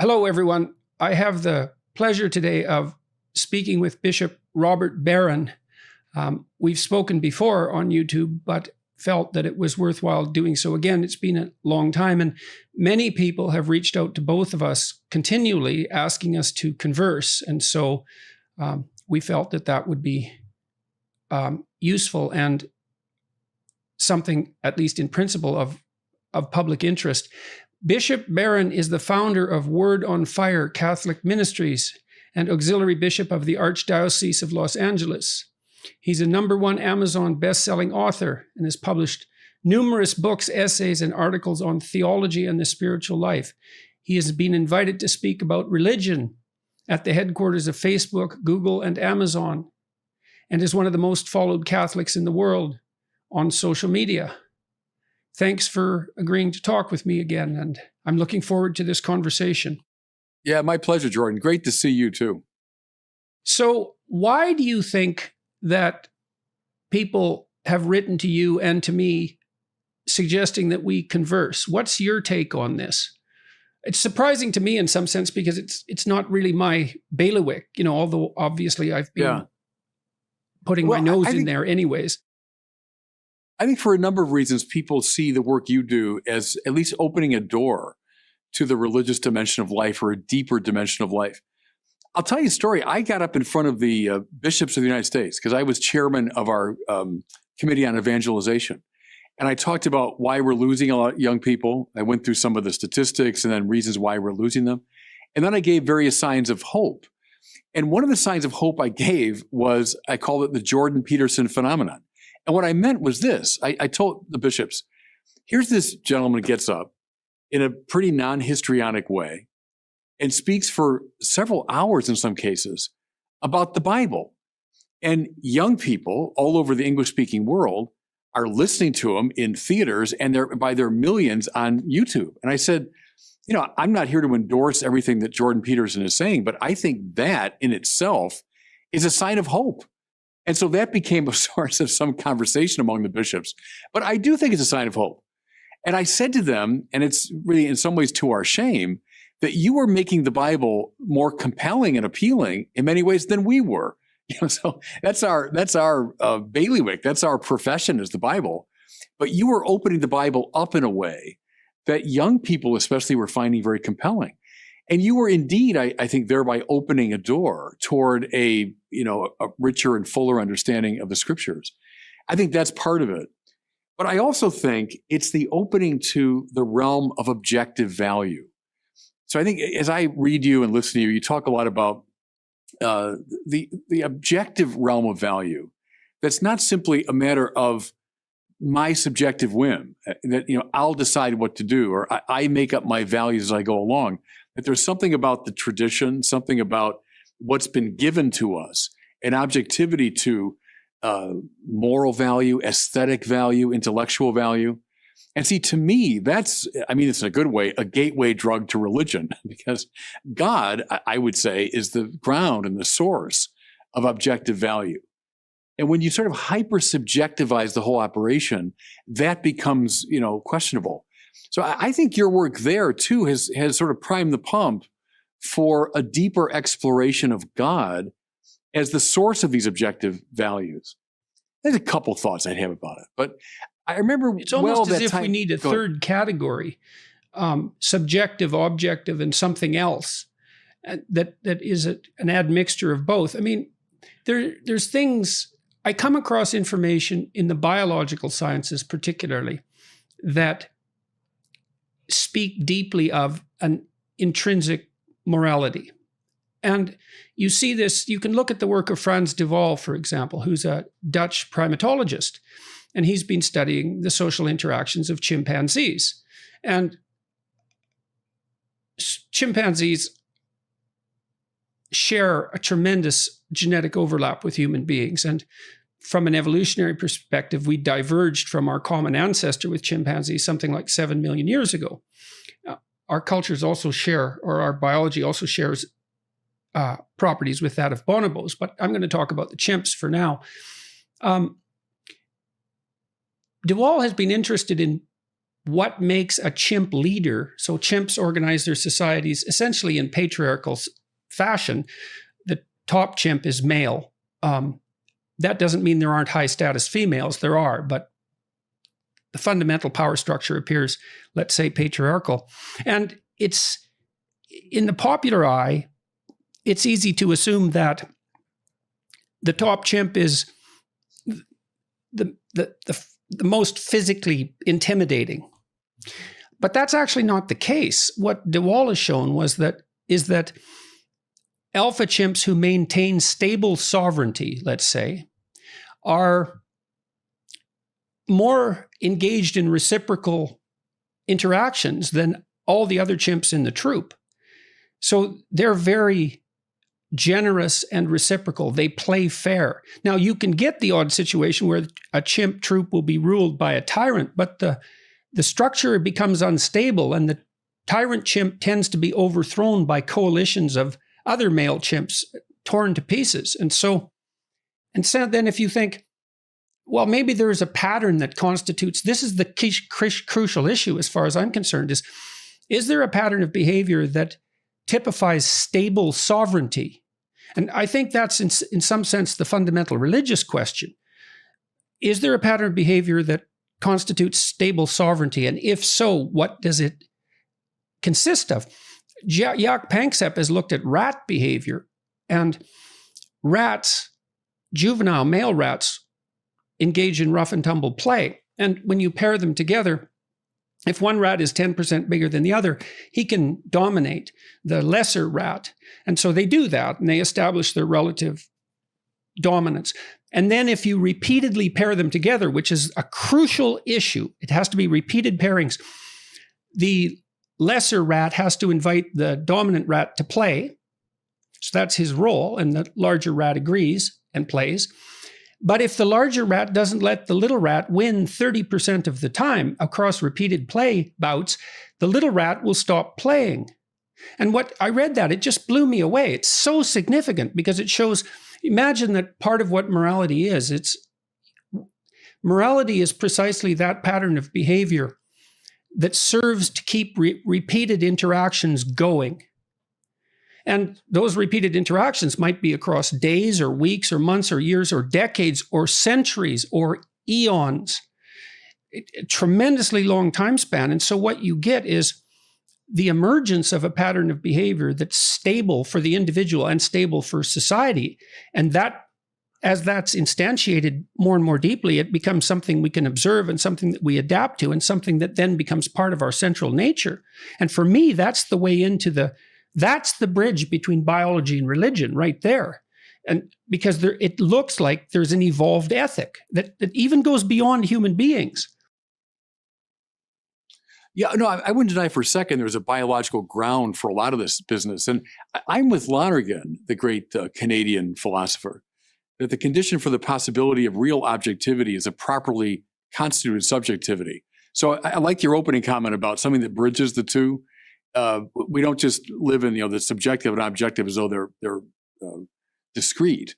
Hello, everyone. I have the pleasure today of speaking with Bishop Robert Barron. We've spoken before on YouTube, but felt that it was worthwhile doing so again. It's been a long time, and many people have reached out to both of us continually asking us to converse. And so we felt that that would be useful and something, at least in principle, of public interest. Bishop Barron is the founder of Word on Fire Catholic Ministries and auxiliary bishop of the Archdiocese of Los Angeles. He's a #1 Amazon best-selling author and has published numerous books, essays, and articles on theology and the spiritual life. He has been invited to speak about religion at the headquarters of Facebook, Google, and Amazon, and is one of the most followed Catholics in the world on social media. Thanks for agreeing to talk with me again, and I'm looking forward to this conversation. Yeah, my pleasure, Jordan. Great to see you too. So why do you think that people have written to you and to me suggesting that we converse? What's your take on this? It's surprising to me in some sense because it's not really my bailiwick, although obviously I've been putting my nose in there anyways. I think for a number of reasons, people see the work you do as at least opening a door to the religious dimension of life or a deeper dimension of life. I'll tell you a story. I got up in front of the bishops of the United States because I was chairman of our Committee on Evangelization. And I talked about why we're losing a lot of young people. I went through some of the statistics and then reasons why we're losing them. And then I gave various signs of hope. And one of the signs of hope I gave was, I called it the Jordan Peterson phenomenon. And what I meant was this. I told the bishops, here's this gentleman who gets up in a pretty non-histrionic way and speaks for several hours in some cases about the Bible. And young people all over the English-speaking world are listening to him in theaters, and they're by their millions on YouTube. And I said, I'm not here to endorse everything that Jordan Peterson is saying, but I think that in itself is a sign of hope. And so that became a source of some conversation among the bishops. But I do think it's a sign of hope. And I said to them, and it's really in some ways to our shame, that you were making the Bible more compelling and appealing in many ways than we were. So that's our bailiwick. That's our profession, is the Bible. But you were opening the Bible up in a way that young people especially were finding very compelling. And you were indeed, I think, thereby opening a door toward a richer and fuller understanding of the scriptures. I think that's part of it. But I also think it's the opening to the realm of objective value. So I think as I read you and listen to you, you talk a lot about the objective realm of value. That's not simply a matter of my subjective whim, that I'll decide what to do, or I make up my values as I go along. That there's something about the tradition, something about what's been given to us, an objectivity to moral value, aesthetic value, intellectual value. And see, to me, it's in a good way, a gateway drug to religion, because God, I would say, is the ground and the source of objective value. And when you sort of hyper-subjectivize the whole operation, that becomes, questionable. So I think your work there, too, has sort of primed the pump for a deeper exploration of God as the source of these objective values. There's a couple thoughts I'd have about it, but I remember it's almost as if we need a third category, subjective, objective, and something else that is an admixture of both. I mean, there's things, I come across information in the biological sciences particularly that speak deeply of an intrinsic morality. And you see this, you can look at the work of Frans de Waal, for example, who's a Dutch primatologist, and he's been studying the social interactions of chimpanzees. And chimpanzees share a tremendous genetic overlap with human beings. And from an evolutionary perspective, we diverged from our common ancestor with chimpanzees something like 7 million years ago. Our cultures also share, or our biology also shares properties with that of bonobos, but I'm going to talk about the chimps for now. De Waal has been interested in what makes a chimp leader. So chimps organize their societies essentially in patriarchal fashion. The top chimp is male. That doesn't mean there aren't high status females. There are, but the fundamental power structure appears, let's say, patriarchal. And it's, in the popular eye, it's easy to assume that the top chimp is the most physically intimidating. But that's actually not the case. What de Waal has shown is that alpha chimps who maintain stable sovereignty, let's say, are more engaged in reciprocal interactions than all the other chimps in the troop. So they're very generous and reciprocal. They play fair. Now, you can get the odd situation where a chimp troop will be ruled by a tyrant, but the structure becomes unstable, and the tyrant chimp tends to be overthrown by coalitions of other male chimps, torn to pieces. And so then if you think, well, maybe there is a pattern that constitutes, this is the crucial issue as far as I'm concerned, is there a pattern of behavior that typifies stable sovereignty? And I think that's in some sense the fundamental religious question. Is there a pattern of behavior that constitutes stable sovereignty? And if so, what does it consist of? Jaak Panksepp has looked at rat behavior, and rats, juvenile male rats, engage in rough and tumble play. And when you pair them together, if one rat is 10% bigger than the other, he can dominate the lesser rat. And so they do that, and they establish their relative dominance. And then if you repeatedly pair them together, which is a crucial issue, it has to be repeated pairings, the lesser rat has to invite the dominant rat to play. So that's his role, and the larger rat agrees and plays. But if the larger rat doesn't let the little rat win 30% of the time across repeated play bouts, the little rat will stop playing. And what I read that, it just blew me away. It's so significant because it shows, imagine that part of what morality is. Morality is precisely that pattern of behavior that serves to keep repeated interactions going. And those repeated interactions might be across days or weeks or months or years or decades or centuries or eons, a tremendously long time span. And so what you get is the emergence of a pattern of behavior that's stable for the individual and stable for society. And that, as that's instantiated more and more deeply, it becomes something we can observe and something that we adapt to and something that then becomes part of our central nature. And for me, that's the way into that's the bridge between biology and religion right there. And because it looks like there's an evolved ethic that even goes beyond human beings. Yeah, no, I wouldn't deny for a second there's a biological ground for a lot of this business. And I'm with Lonergan, the great Canadian philosopher, that the condition for the possibility of real objectivity is a properly constituted subjectivity. So I like your opening comment about something that bridges the two. We don't just live in the subjective and objective as though they're discrete,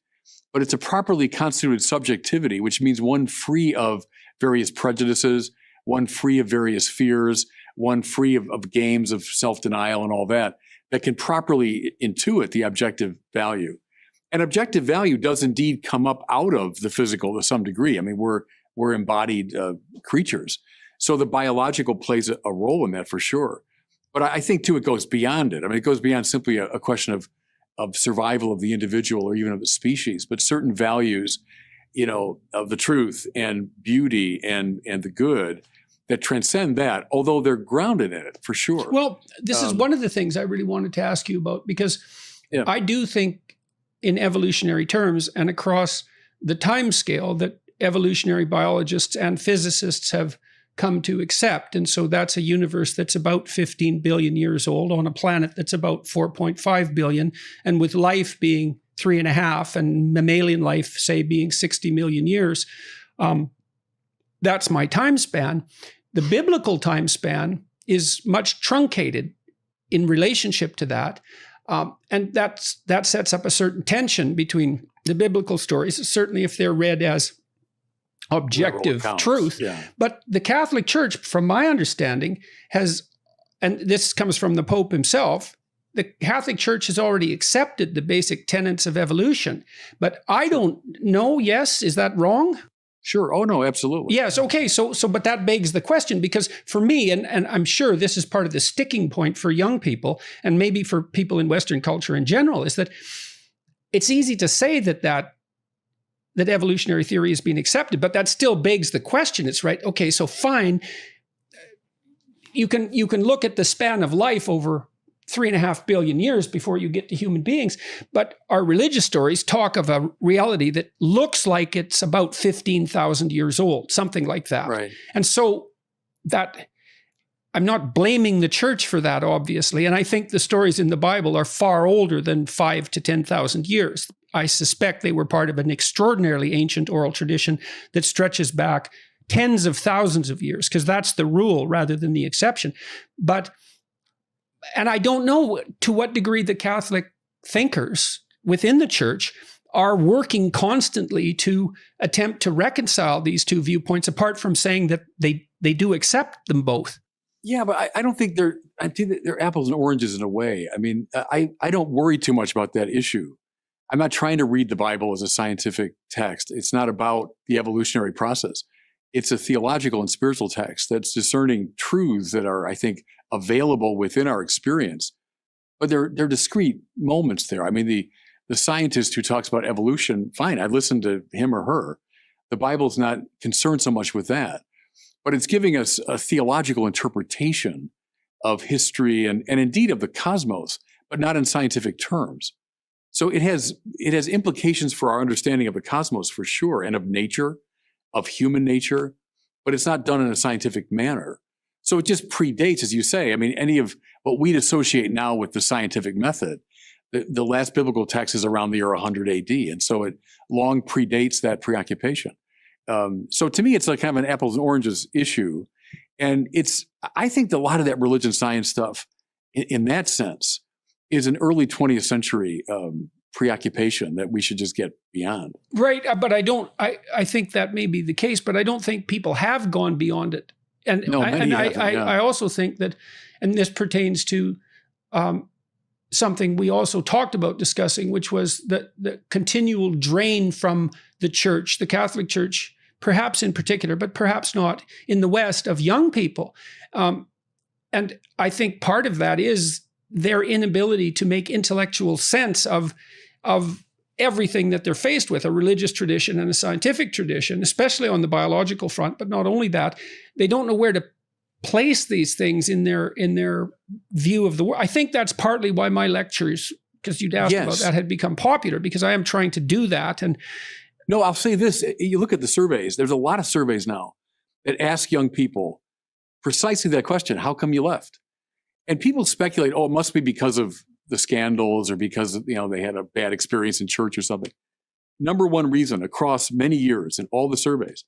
but it's a properly constituted subjectivity, which means one free of various prejudices, one free of various fears, one free of games of self-denial and all that can properly intuit the objective value. And objective value does indeed come up out of the physical to some degree. I mean, we're embodied creatures, so the biological plays a role in that for sure. But I think, too, it goes beyond it. I mean, it goes beyond simply a question of survival of the individual or even of the species, but certain values, of the truth and beauty and the good that transcend that, although they're grounded in it, for sure. Well, this is one of the things I really wanted to ask you about, because I do think in evolutionary terms and across the time scale that evolutionary biologists and physicists have come to accept. And so that's a universe that's about 15 billion years old on a planet that's about 4.5 billion. And with life being 3.5 and mammalian life, say, being 60 million years, that's my time span. The biblical time span is much truncated in relationship to that. And that sets up a certain tension between the biblical stories, certainly if they're read as objective counts. truth. Yeah. But the Catholic Church, from my understanding, has, and this comes from the Pope himself, the Catholic Church has already accepted the basic tenets of evolution. But I don't know, yes, is that wrong? Sure. Oh, no, absolutely. Yes. Okay. So, but that begs the question, because for me, and I'm sure this is part of the sticking point for young people, and maybe for people in Western culture in general, is that it's easy to say that evolutionary theory is being accepted, but that still begs the question. It's right. Okay. So fine. You can look at the span of life over 3.5 billion years before you get to human beings. But our religious stories talk of a reality that looks like it's about 15,000 years old, something like that. Right. And so that, I'm not blaming the church for that, obviously. And I think the stories in the Bible are far older than 5,000 to 10,000 years. I suspect they were part of an extraordinarily ancient oral tradition that stretches back tens of thousands of years, because that's the rule rather than the exception. And I don't know to what degree the Catholic thinkers within the church are working constantly to attempt to reconcile these two viewpoints, apart from saying that they do accept them both. Yeah, but I don't think I think that they're apples and oranges in a way. I mean, I don't worry too much about that issue. I'm not trying to read the Bible as a scientific text. It's not about the evolutionary process. It's a theological and spiritual text that's discerning truths that are, I think, available within our experience. But they're discrete moments there. I mean, the scientist who talks about evolution, fine, I listen to him or her. The Bible's not concerned so much with that. But it's giving us a theological interpretation of history and indeed of the cosmos, but not in scientific terms. So it has implications for our understanding of the cosmos for sure, and of nature, of human nature, but it's not done in a scientific manner. So it just predates, as you say, I mean, any of what we'd associate now with the scientific method. The last biblical text is around the year 100 AD, and so it long predates that preoccupation. So to me, it's like kind of an apples and oranges issue. And I think that a lot of that religion science stuff, in that sense, is an early 20th century preoccupation that we should just get beyond. Right. But I think that may be the case, but I don't think people have gone beyond it. And, no, I also think that, and this pertains to something we also talked about discussing, which was the continual drain from the church, the Catholic Church, perhaps in particular, but perhaps not in the West, of young people. And I think part of that is their inability to make intellectual sense of everything that they're faced with, a religious tradition and a scientific tradition, especially on the biological front. But not only that, they don't know where to place these things in their view of the world. I think that's partly why my lectures, because you'd asked about that, had become popular, because I am trying to do that. And no, I'll say this. You look at the surveys, there's a lot of surveys now that ask young people precisely that question: how come you left? And people speculate, oh, it must be because of the scandals, or because they had a bad experience in church or something. Number one reason across many years in all the surveys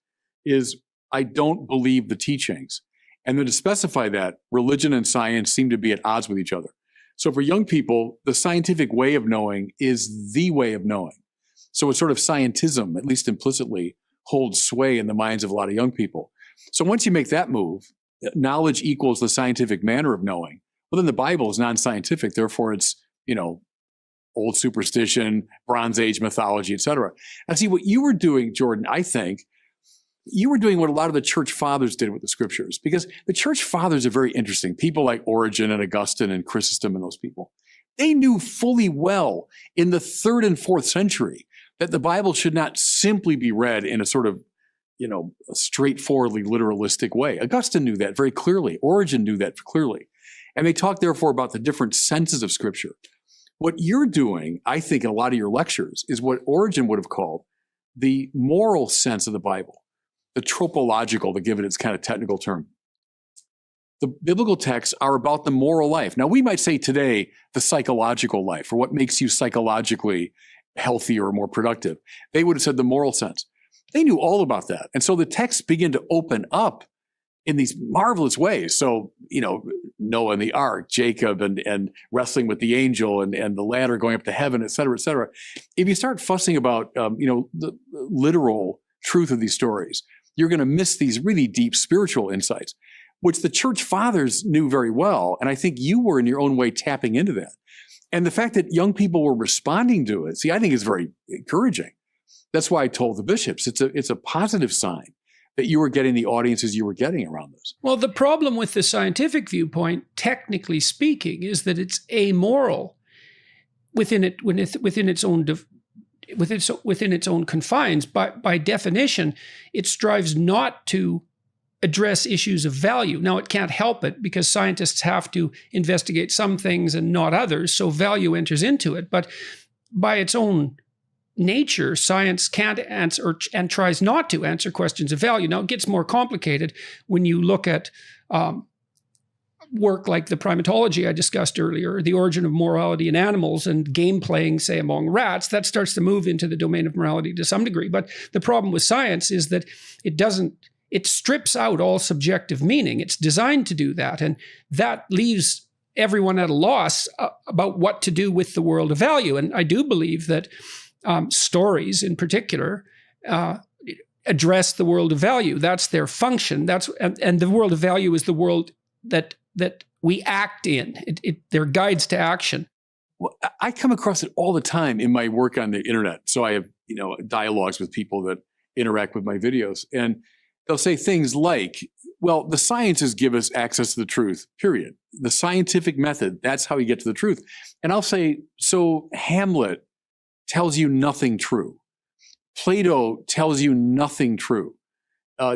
is, I don't believe the teachings. And then to specify that, religion and science seem to be at odds with each other. So for young people, the scientific way of knowing is the way of knowing. So it's sort of scientism, at least implicitly, holds sway in the minds of a lot of young people. So once you make that move, knowledge equals the scientific manner of knowing. Well, then the Bible is non-scientific. Therefore, it's, old superstition, Bronze Age mythology, et cetera. And see, what you were doing, Jordan, I think, you were doing what a lot of the church fathers did with the scriptures, because the church fathers are very interesting. People like Origen and Augustine and Chrysostom and those people. They knew fully well in the 3rd and 4th century that the Bible should not simply be read in a sort of, a straightforwardly literalistic way. Augustine knew that very clearly. Origen knew that clearly. And they talk, therefore, about the different senses of Scripture. What you're doing, I think, in a lot of your lectures, is what Origen would have called the moral sense of the Bible, the tropological, to give it its kind of technical term. The biblical texts are about the moral life. Now, we might say today the psychological life, or what makes you psychologically healthier or more productive. They would have said the moral sense. They knew all about that. And so the texts begin to open up in these marvelous ways. So, Noah and the ark, Jacob and wrestling with the angel and the ladder going up to heaven, et cetera, et cetera. If you start fussing about, the literal truth of these stories, you're going to miss these really deep spiritual insights, which the church fathers knew very well. And I think you were in your own way tapping into that. And the fact that young people were responding to it, I think is very encouraging. That's why I told the bishops, it's a positive sign that you were getting the audiences you were getting around this. Well, the problem with the scientific viewpoint, technically speaking, is that it's amoral within its own confines. By definition, it strives not to address issues of value. Now, it can't help it because scientists have to investigate some things and not others, so value enters into it. But by its own nature, science can't answer and tries not to answer questions of value. Now, it gets more complicated when you look at work like the primatology I discussed earlier, the origin of morality in animals and game playing, say, among rats. That starts to move into the domain of morality to some degree. But the problem with science is that it strips out all subjective meaning. It's designed to do that. And that leaves everyone at a loss about what to do with the world of value. And I do believe that stories in particular address the world of value. That's their function. And the world of value is the world that we act in. They're guides to action. Well, I come across it all the time in my work on the internet. So I have, dialogues with people that interact with my videos, and they'll say things like, well, the sciences give us access to the truth, period. The scientific method, that's how you get to the truth. And I'll say, so Hamlet tells you nothing true. Plato tells you nothing true.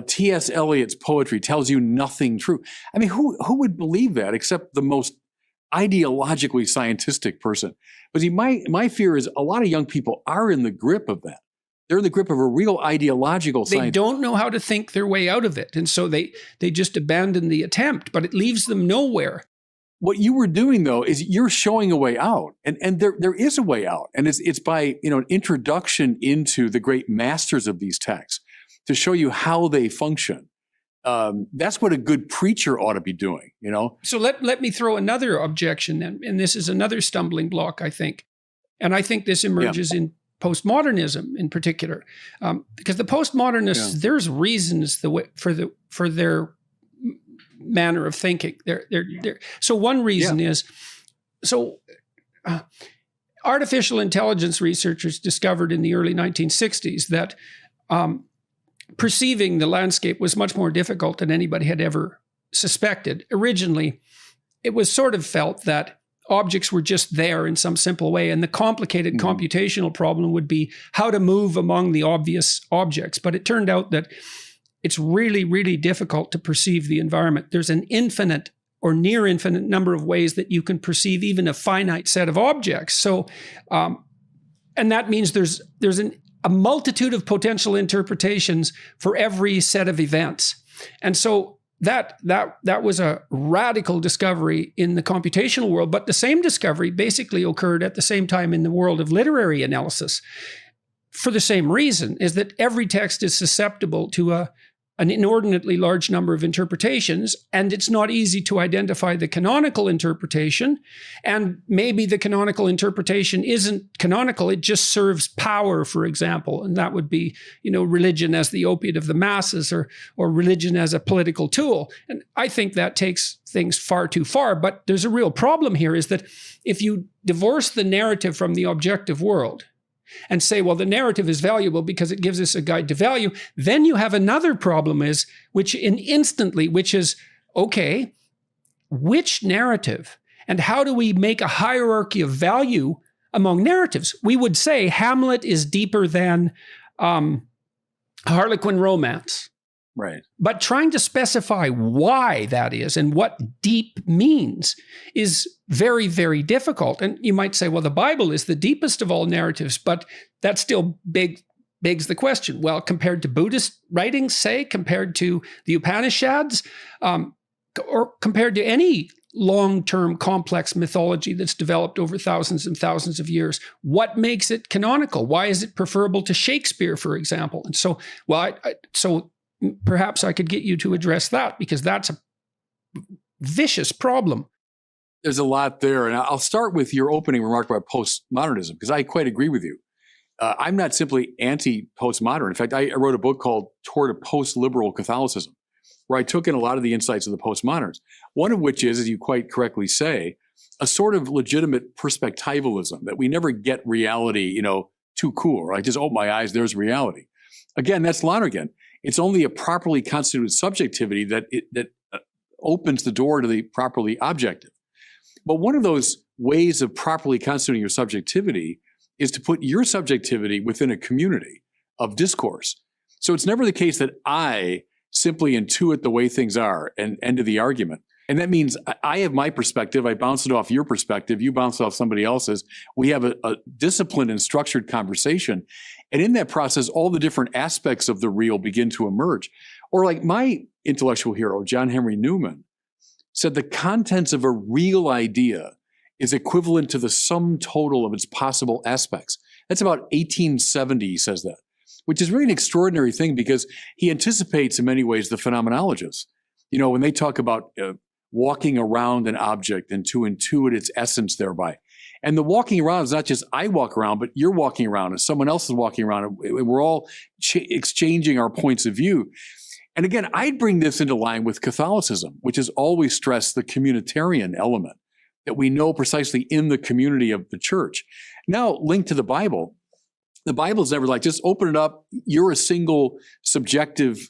T.S. Eliot's poetry tells you nothing true. I mean, who would believe that except the most ideologically scientific person? But my fear is a lot of young people are in the grip of that. They're in the grip of a real ideological science. They don't know how to think their way out of it. And so they just abandon the attempt, but it leaves them nowhere. What you were doing, though, is you're showing a way out. And there is a way out. And it's by an introduction into the great masters of these texts to show you how they function. That's what a good preacher ought to be doing, So let me throw another objection then. And this is another stumbling block, I think. And I think this emerges in postmodernism in particular. Because the postmodernists, there's reasons for their manner of thinking. So one reason is, artificial intelligence researchers discovered in the early 1960s that perceiving the landscape was much more difficult than anybody had ever suspected. Originally, it was sort of felt that objects were just there in some simple way, and the complicated computational problem would be how to move among the obvious objects. But it turned out that it's really, really difficult to perceive the environment. There's an infinite or near infinite number of ways that you can perceive even a finite set of objects. So, and that means there's a multitude of potential interpretations for every set of events. And so that was a radical discovery in the computational world, but the same discovery basically occurred at the same time in the world of literary analysis. For the same reason, is that every text is susceptible to an inordinately large number of interpretations, and it's not easy to identify the canonical interpretation. And maybe the canonical interpretation isn't canonical, it just serves power, for example. And that would be, religion as the opiate of the masses, or religion as a political tool. And I think that takes things far too far. But there's a real problem here, is that if you divorce the narrative from the objective world, and say, well, the narrative is valuable because it gives us a guide to value, then you have another problem which is, okay, which narrative and how do we make a hierarchy of value among narratives? We would say Hamlet is deeper than Harlequin romance. Right. But trying to specify why that is and what deep means is very, very difficult. And you might say, well, the Bible is the deepest of all narratives, but that still begs the question. Well, compared to Buddhist writings, say, compared to the Upanishads, or compared to any long-term complex mythology that's developed over thousands and thousands of years, what makes it canonical? Why is it preferable to Shakespeare, for example? And so, perhaps I could get you to address that, because that's a vicious problem. There's a lot there. And I'll start with your opening remark about postmodernism, because I quite agree with you. I'm not simply anti-postmodern. In fact, I wrote a book called Toward a Post-Liberal Catholicism, where I took in a lot of the insights of the postmoderns. One of which is, as you quite correctly say, a sort of legitimate perspectivalism, that we never get reality, too cool, right? Just open my eyes, there's reality. Again, that's Lonergan. It's only a properly constituted subjectivity that opens the door to the properly objective. But one of those ways of properly constituting your subjectivity is to put your subjectivity within a community of discourse. So it's never the case that I simply intuit the way things are and end of the argument. And that means I have my perspective, I bounce it off your perspective, you bounce it off somebody else's. We have a disciplined and structured conversation. And in that process, all the different aspects of the real begin to emerge. Or like my intellectual hero, John Henry Newman, said the contents of a real idea is equivalent to the sum total of its possible aspects. That's about 1870, he says that, which is really an extraordinary thing because he anticipates in many ways the phenomenologists. When they talk about walking around an object and to intuit its essence thereby. And the walking around is not just I walk around, but you're walking around and someone else is walking around. And we're all exchanging our points of view. And again, I'd bring this into line with Catholicism, which has always stressed the communitarian element that we know precisely in the community of the church. Now, linked to the Bible is never like, just open it up. You're a single subjective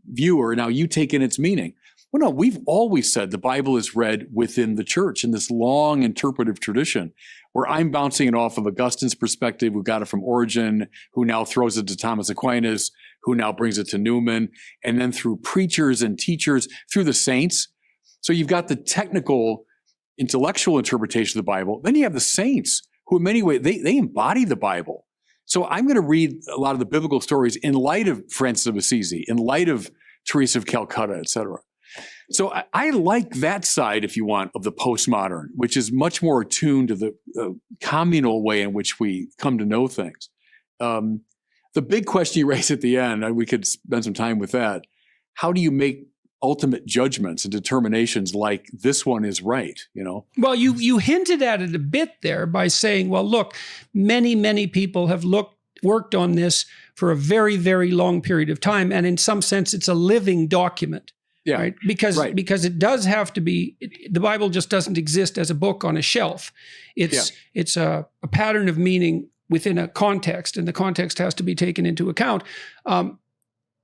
viewer. Now you take in its meaning. Well, no, we've always said the Bible is read within the church in this long interpretive tradition where I'm bouncing it off of Augustine's perspective, who got it from Origen, who now throws it to Thomas Aquinas, who now brings it to Newman, and then through preachers and teachers, through the saints. So you've got the technical, intellectual interpretation of the Bible. Then you have the saints, who in many ways, they embody the Bible. So I'm going to read a lot of the biblical stories in light of Francis of Assisi, in light of Teresa of Calcutta, et cetera. So I like that side, if you want, of the postmodern, which is much more attuned to the communal way in which we come to know things. The big question you raise at the end, we could spend some time with that. How do you make ultimate judgments and determinations like this one is right, Well, you hinted at it a bit there by saying, well, look, many people have worked on this for a very, very long period of time. And in some sense, it's a living document. Yeah. Right? Because it does have to be, the Bible just doesn't exist as a book on a shelf. It's a pattern of meaning within a context, and the context has to be taken into account.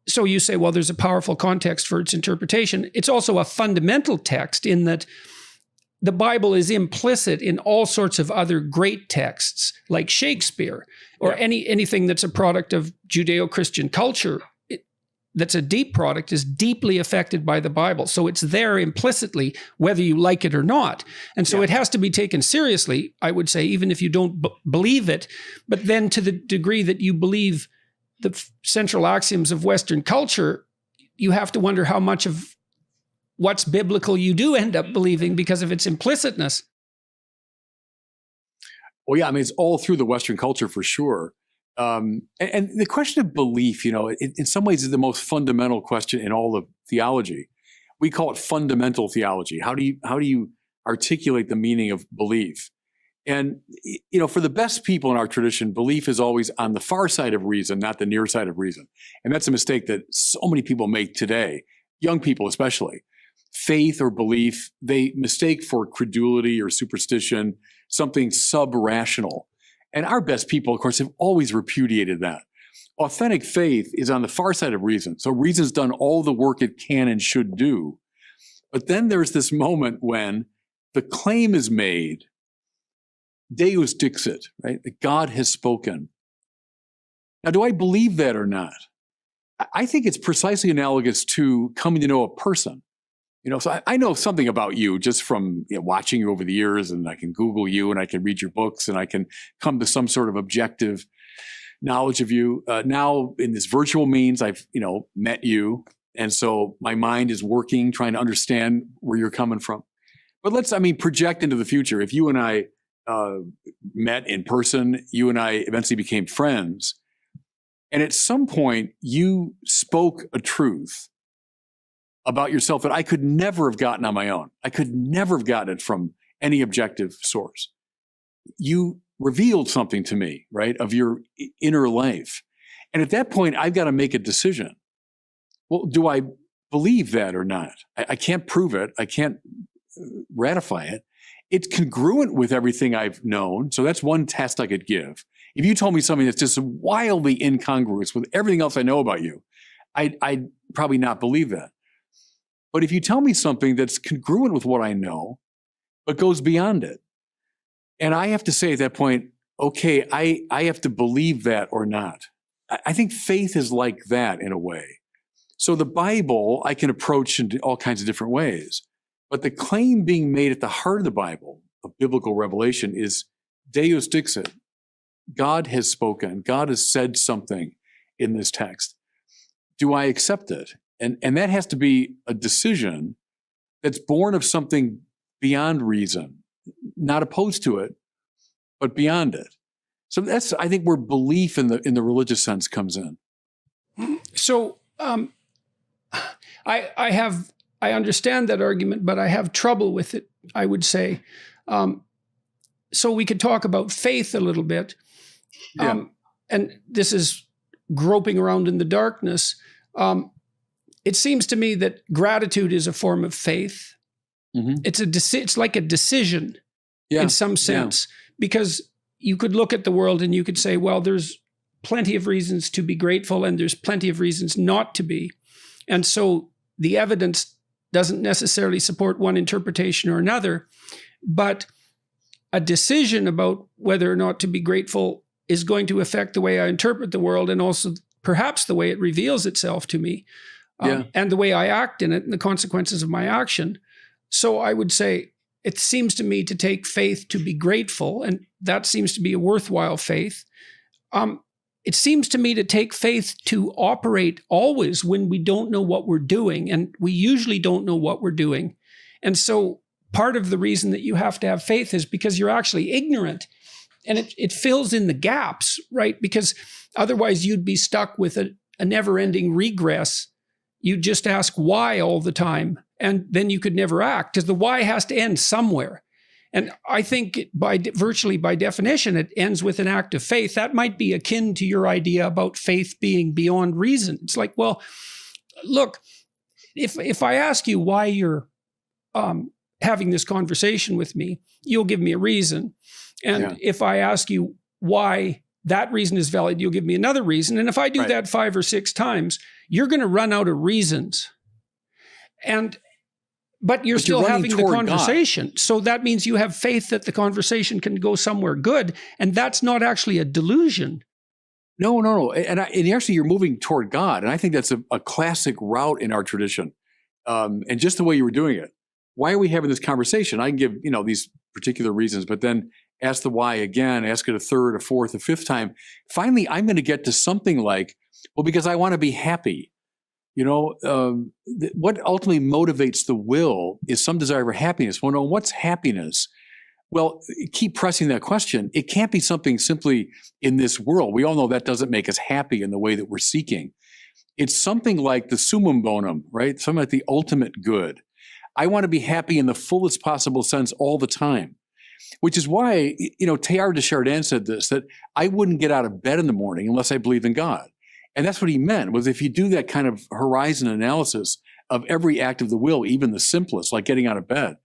So you say, well, there's a powerful context for its interpretation. It's also a fundamental text in that the Bible is implicit in all sorts of other great texts, like Shakespeare, or anything that's a product of Judeo-Christian culture. That's a deep product is deeply affected by the Bible. So it's there implicitly, whether you like it or not. And so it has to be taken seriously, I would say, even if you don't believe it. But then to the degree that you believe the central axioms of Western culture, you have to wonder how much of what's biblical you do end up believing because of its implicitness. Well, yeah, I mean, it's all through the Western culture for sure. And the question of belief, in some ways is the most fundamental question in all of theology. We call it fundamental theology. How do you articulate the meaning of belief? And, for the best people in our tradition, belief is always on the far side of reason, not the near side of reason. And that's a mistake that so many people make today, young people especially. Faith or belief, they mistake for credulity or superstition, something sub-rational. And our best people, of course, have always repudiated that. Authentic faith is on the far side of reason. So reason's done all the work it can and should do. But then there's this moment when the claim is made, Deus dixit, right? That God has spoken. Now, do I believe that or not? I think it's precisely analogous to coming to know a person. So I know something about you just from watching you over the years, and I can Google you and I can read your books and I can come to some sort of objective knowledge of you. Now in this virtual means I've, met you. And so my mind is working, trying to understand where you're coming from. But let's project into the future. If you and I met in person, you and I eventually became friends. And at some point you spoke a truth about yourself that I could never have gotten on my own. I could never have gotten it from any objective source. You revealed something to me, right, of your inner life. And at that point, I've got to make a decision. Well, do I believe that or not? I can't prove it. I can't ratify it. It's congruent with everything I've known. So that's one test I could give. If you told me something that's just wildly incongruous with everything else I know about you, I'd probably not believe that. But if you tell me something that's congruent with what I know, but goes beyond it, and I have to say at that point, okay, I have to believe that or not. I think faith is like that in a way. So the Bible I can approach in all kinds of different ways. But the claim being made at the heart of the Bible, of biblical revelation, is Deus dixit. God has spoken. God has said something in this text. Do I accept it? And that has to be a decision that's born of something beyond reason, not opposed to it, but beyond it. So that's, I think, where belief in the religious sense comes in. So I understand that argument, but I have trouble with it, I would say. So we could talk about faith a little bit. And this is groping around in the darkness. It seems to me that gratitude is a form of faith. Mm-hmm. It's like a decision in some sense, because you could look at the world and you could say, well, there's plenty of reasons to be grateful and there's plenty of reasons not to be. And so the evidence doesn't necessarily support one interpretation or another, but a decision about whether or not to be grateful is going to affect the way I interpret the world, and also perhaps the way it reveals itself to me, and the way I act in it and the consequences of my action. So I would say it seems to me to take faith to be grateful, and that seems to be a worthwhile faith. It seems to me to take faith to operate always when we don't know what we're doing, and we usually don't know what we're doing. And so part of the reason that you have to have faith is because you're actually ignorant, and it fills in the gaps, right? Because otherwise you'd be stuck with a never-ending regress. You'd just ask why all the time, and then you could never act, because the why has to end somewhere. And I think virtually by definition, it ends with an act of faith. That might be akin to your idea about faith being beyond reason. It's like, well, look, if I ask you why you're having this conversation with me, you'll give me a reason. And if I ask you why that reason is valid, you'll give me another reason. And if I do that 5 or 6 times, you're going to run out of reasons. But you're still having the conversation. God. So that means you have faith that the conversation can go somewhere good. And that's not actually a delusion. No. And actually, you're moving toward God. And I think that's a classic route in our tradition. And just the way you were doing it. Why are we having this conversation? I can give, these particular reasons, but then ask the why again, ask it a 3rd, a 4th, a 5th time. Finally, I'm going to get to something like, well, because I want to be happy. What ultimately motivates the will is some desire for happiness. Well, no, what's happiness? Well, keep pressing that question. It can't be something simply in this world. We all know that doesn't make us happy in the way that we're seeking. It's something like the summum bonum, right? Something like the ultimate good. I want to be happy in the fullest possible sense all the time, which is why, Teilhard de Chardin said this, that I wouldn't get out of bed in the morning unless I believed in God. And that's what he meant, was if you do that kind of horizon analysis of every act of the will, even the simplest, like getting out of bed,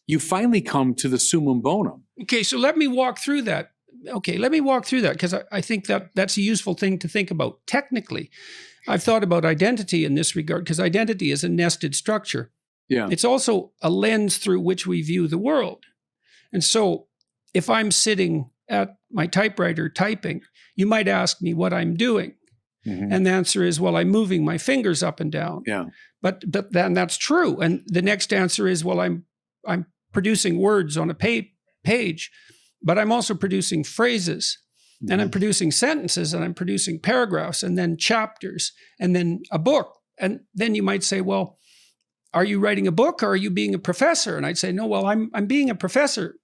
you finally come to the summum bonum. Okay, so let me walk through that. Because I think that's a useful thing to think about. Technically, I've thought about identity in this regard, because identity is a nested structure. Yeah. It's also a lens through which we view the world. And so if I'm sitting at my typewriter typing, you might ask me what I'm doing. Mm-hmm. And the answer is, well, I'm moving my fingers up and down. Yeah. But then that's true. And the next answer is, well, I'm producing words on a page, but I'm also producing phrases, and I'm producing sentences, and I'm producing paragraphs, and then chapters, and then a book. And then you might say, well, are you writing a book, or are you being a professor? And I'd say, no, well, I'm being a professor,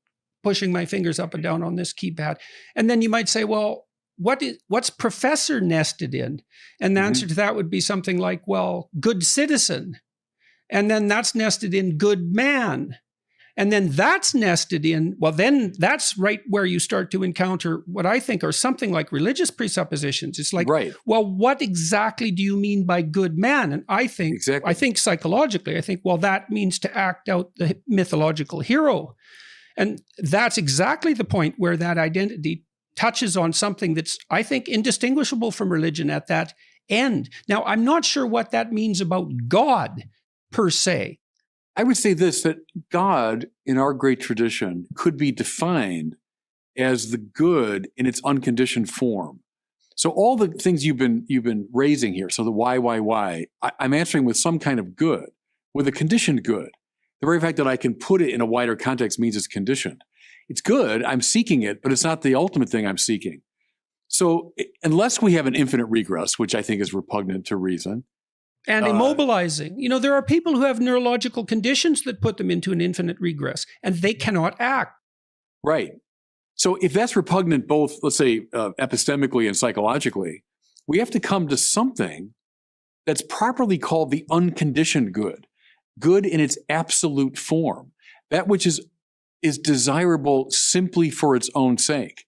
pushing my fingers up and down on this keypad. And then you might say, well, what's professor nested in? And the answer to that would be something like, well, good citizen. And then that's nested in good man. And then that's nested in, well, then that's right where you start to encounter what I think are something like religious presuppositions. It's like, Right. well, what exactly do you mean by good man? And I think psychologically, well, that means to act out the mythological hero. And that's exactly the point where that identity touches on something that's, I think, indistinguishable from religion at that end. Now, I'm not sure what that means about God per se. I would say this, that God in our great tradition could be defined as the good in its unconditioned form. So all the things you've been raising here, so the why, I'm answering with some kind of good, with a conditioned good. The very fact that I can put it in a wider context means it's conditioned. It's good, I'm seeking it, but it's not the ultimate thing I'm seeking. So unless we have an infinite regress, which I think is repugnant to reason, and immobilizing. There are people who have neurological conditions that put them into an infinite regress, and they cannot act. Right. So if that's repugnant, both, let's say, epistemically and psychologically, we have to come to something that's properly called the unconditioned good, good in its absolute form, that which is desirable simply for its own sake.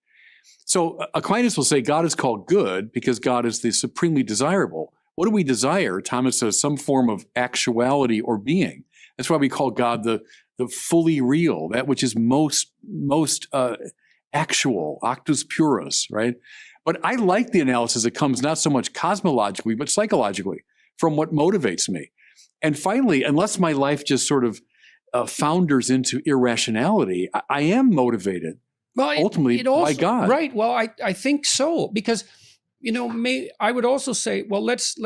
So Aquinas will say God is called good because God is the supremely desirable. What do we desire? Thomas says some form of actuality or being. That's why we call God the fully real, that which is most actual, actus purus, right? But I like the analysis that comes not so much cosmologically, but psychologically from what motivates me. And finally, unless my life just sort of founders into irrationality, I am motivated ultimately by God. Right. Well, I think so, because I would also say, well, let's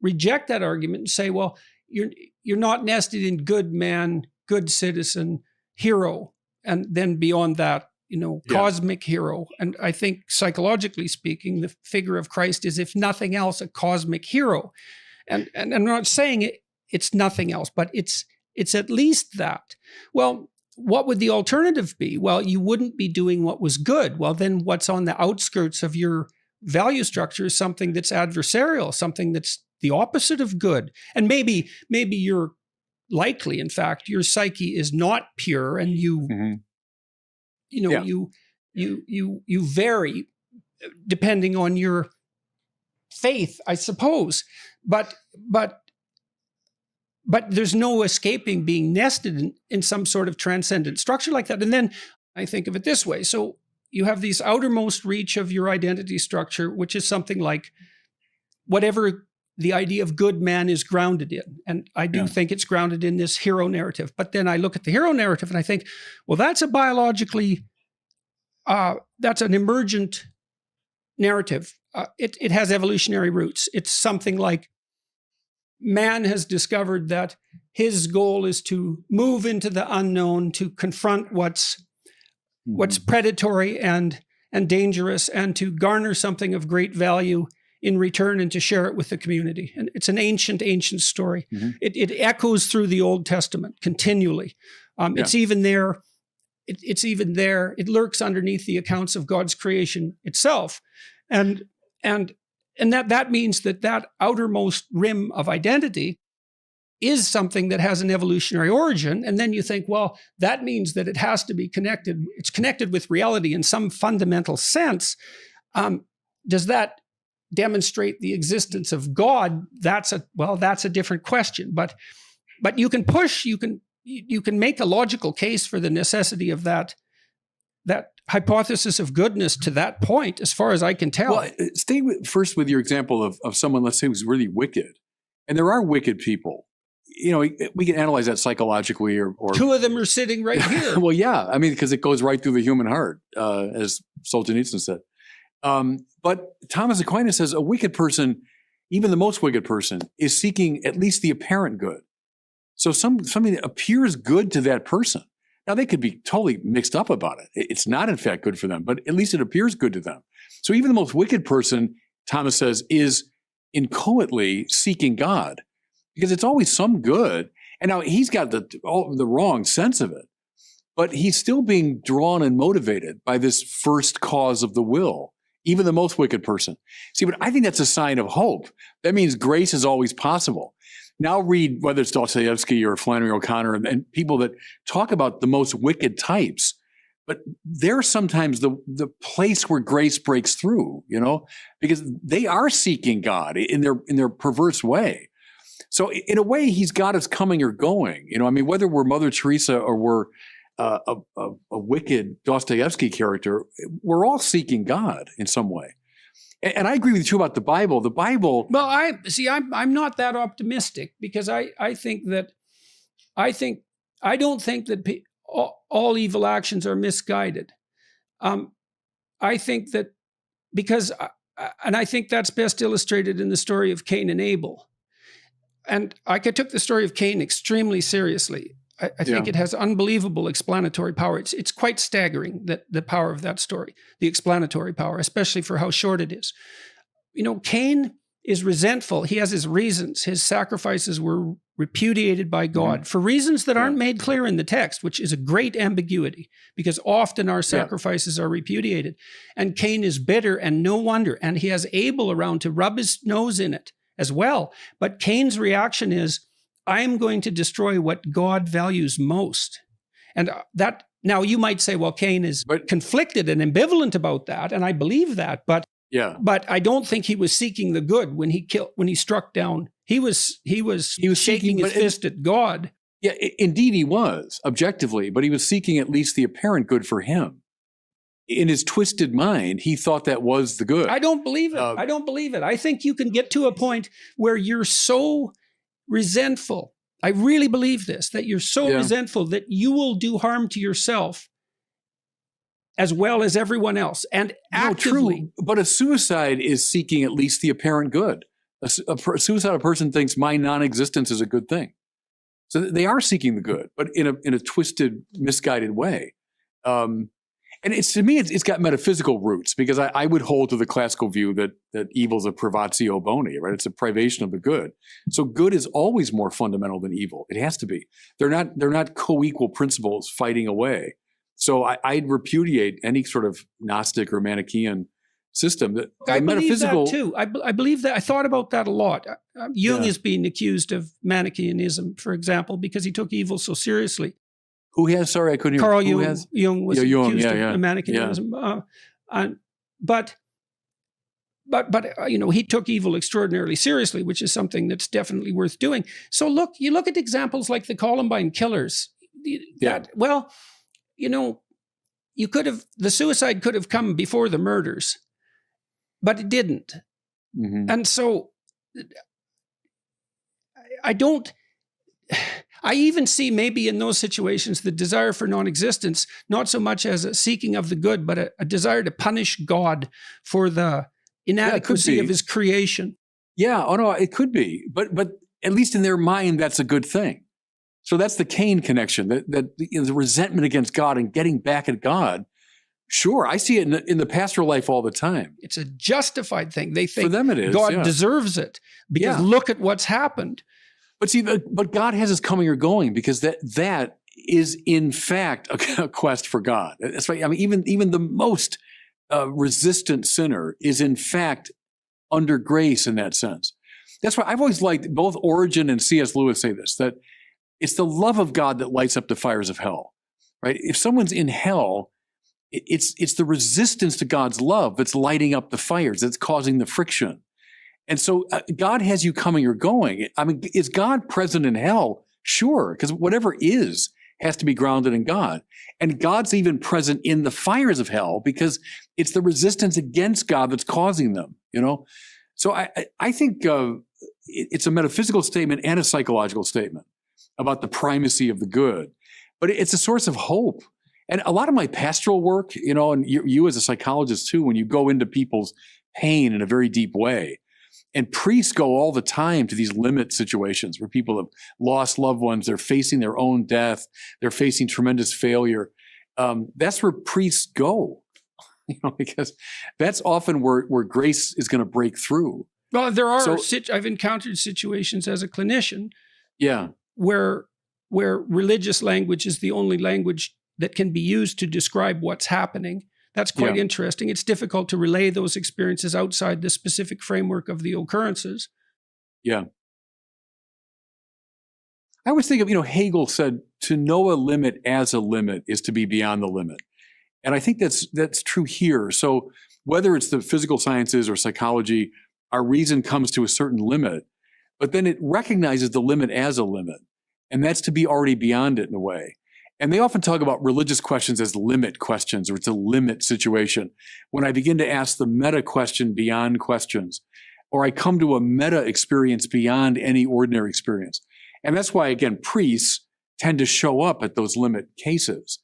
reject that argument and say, well, you're not nested in good man, good citizen, hero, and then beyond that, cosmic hero. And I think psychologically speaking, the figure of Christ is, if nothing else, a cosmic hero. And I'm not saying it's nothing else, but it's at least that. Well, what would the alternative be? Well, you wouldn't be doing what was good. Well, then what's on the outskirts of your value structure is something that's adversarial, something that's the opposite of good. And maybe you're likely, in fact, your psyche is not pure, and you vary depending on your faith, I suppose. But there's no escaping being nested in some sort of transcendent structure like that. And then I think of it this way. So you have these outermost reach of your identity structure, which is something like whatever the idea of good man is grounded in. And I do think it's grounded in this hero narrative. But then I look at the hero narrative and I think, well, that's a biologically, that's an emergent narrative. It has evolutionary roots. It's something like man has discovered that his goal is to move into the unknown, to confront what's predatory and dangerous, and to garner something of great value in return, and to share it with the community. And it's an ancient story. Mm-hmm. It echoes through the Old Testament continually. It's even there. It's even there. It lurks underneath the accounts of God's creation itself. And that means that outermost rim of identity is something that has an evolutionary origin. And then you think, well, that means that it has to be connected. It's connected with reality in some fundamental sense. Does that demonstrate the existence of God? That's a different question. But you can push, you can make a logical case for the necessity of that hypothesis of goodness to that point, as far as I can tell. Well, stay first with your example of someone, let's say, who's really wicked. And there are wicked people. We can analyze that psychologically or two of them are sitting right here. Well, yeah. I mean, because it goes right through the human heart, as Solzhenitsyn said. But Thomas Aquinas says a wicked person, even the most wicked person, is seeking at least the apparent good. So something that appears good to that person. Now, they could be totally mixed up about it. It's not, in fact, good for them, but at least it appears good to them. So even the most wicked person, Thomas says, is inchoately seeking God, because it's always some good. And now he's got the wrong sense of it, but he's still being drawn and motivated by this first cause of the will, even the most wicked person. See, but I think that's a sign of hope. That means grace is always possible. now read whether it's Dostoevsky or Flannery O'Connor and people that talk about the most wicked types, but they're sometimes the place where grace breaks through, because they are seeking God in their perverse way. So in a way, he's got us coming or going. Whether we're Mother Teresa or we're a wicked Dostoevsky character, we're all seeking God in some way. And I agree with you about the Bible. The Bible. Well, I'm not that optimistic, because I don't think that all evil actions are misguided. I think that and I think that's best illustrated in the story of Cain and Abel. And I took the story of Cain extremely seriously. I think it has unbelievable explanatory power. It's quite staggering, that the power of that story, the explanatory power, especially for how short it is. Cain is resentful. He has his reasons. His sacrifices were repudiated by God for reasons that aren't made clear in the text, which is a great ambiguity, because often our sacrifices are repudiated. And Cain is bitter, and no wonder. And he has Abel around to rub his nose in it as well. But Cain's reaction is, I'm going to destroy what God values most. And that, now you might say, well, Cain is conflicted and ambivalent about that, and I believe that, but I don't think he was seeking the good when he struck down. He was shaking his fist at God. Yeah, indeed he was, objectively, but he was seeking at least the apparent good for him. In his twisted mind, he thought that was the good. I don't believe it. I don't believe it. I think you can get to a point where you're so resentful. I really believe this, that you're so resentful that you will do harm to yourself as well as everyone else. And actively. True. But a suicide is seeking at least the apparent good. A suicidal person thinks my non-existence is a good thing. So they are seeking the good, but in a twisted, misguided way. And to me, it's got metaphysical roots, because I would hold to the classical view that evil is a privatio boni, right? It's a privation of the good. So good is always more fundamental than evil. It has to be. They're not co-equal principles fighting away. So I'd repudiate any sort of Gnostic or Manichaean system. I believe that too. I believe that. I thought about that a lot. Jung is being accused of Manichaeism, for example, because he took evil so seriously. Who has? Sorry, I couldn't hear. Carl Jung was accused of Manichaeism. But he took evil extraordinarily seriously, which is something that's definitely worth doing. So you look at examples like the Columbine killers. The suicide could have come before the murders, but it didn't. Mm-hmm. And so I even see maybe in those situations the desire for non-existence, not so much as a seeking of the good, but a desire to punish God for the inadequacy of his creation. Yeah, oh no, it could be. But at least in their mind, that's a good thing. So that's the Cain connection, that the resentment against God and getting back at God. Sure, I see it in the pastoral life all the time. It's a justified thing. They think for them it is, God deserves it because look at what's happened. But see, but God has us coming or going, because that is in fact a quest for God. That's right. Even the most resistant sinner is in fact under grace in that sense. That's why I've always liked, both Origen and C.S. Lewis say this, that it's the love of God that lights up the fires of hell, right? If someone's in hell, it's the resistance to God's love that's lighting up the fires, that's causing the friction. And so God has you coming or going. Is God present in hell? Sure, because whatever is has to be grounded in God. And God's even present in the fires of hell because it's the resistance against God that's causing them, So I think it's a metaphysical statement and a psychological statement about the primacy of the good. But it's a source of hope. And a lot of my pastoral work, and you as a psychologist too, when you go into people's pain in a very deep way, and priests go all the time to these limit situations where people have lost loved ones, they're facing their own death, they're facing tremendous failure. That's where priests go, because that's often where grace is going to break through. Well, there are, I've encountered situations as a clinician where religious language is the only language that can be used to describe what's happening. That's quite interesting. It's difficult to relay those experiences outside the specific framework of the occurrences. Yeah. I always think of, Hegel said, to know a limit as a limit is to be beyond the limit. And I think that's true here. So whether it's the physical sciences or psychology, our reason comes to a certain limit, but then it recognizes the limit as a limit. And that's to be already beyond it in a way. And they often talk about religious questions as limit questions, or it's a limit situation. When I begin to ask the meta question beyond questions, or I come to a meta experience beyond any ordinary experience. And that's why, again, priests tend to show up at those limit cases.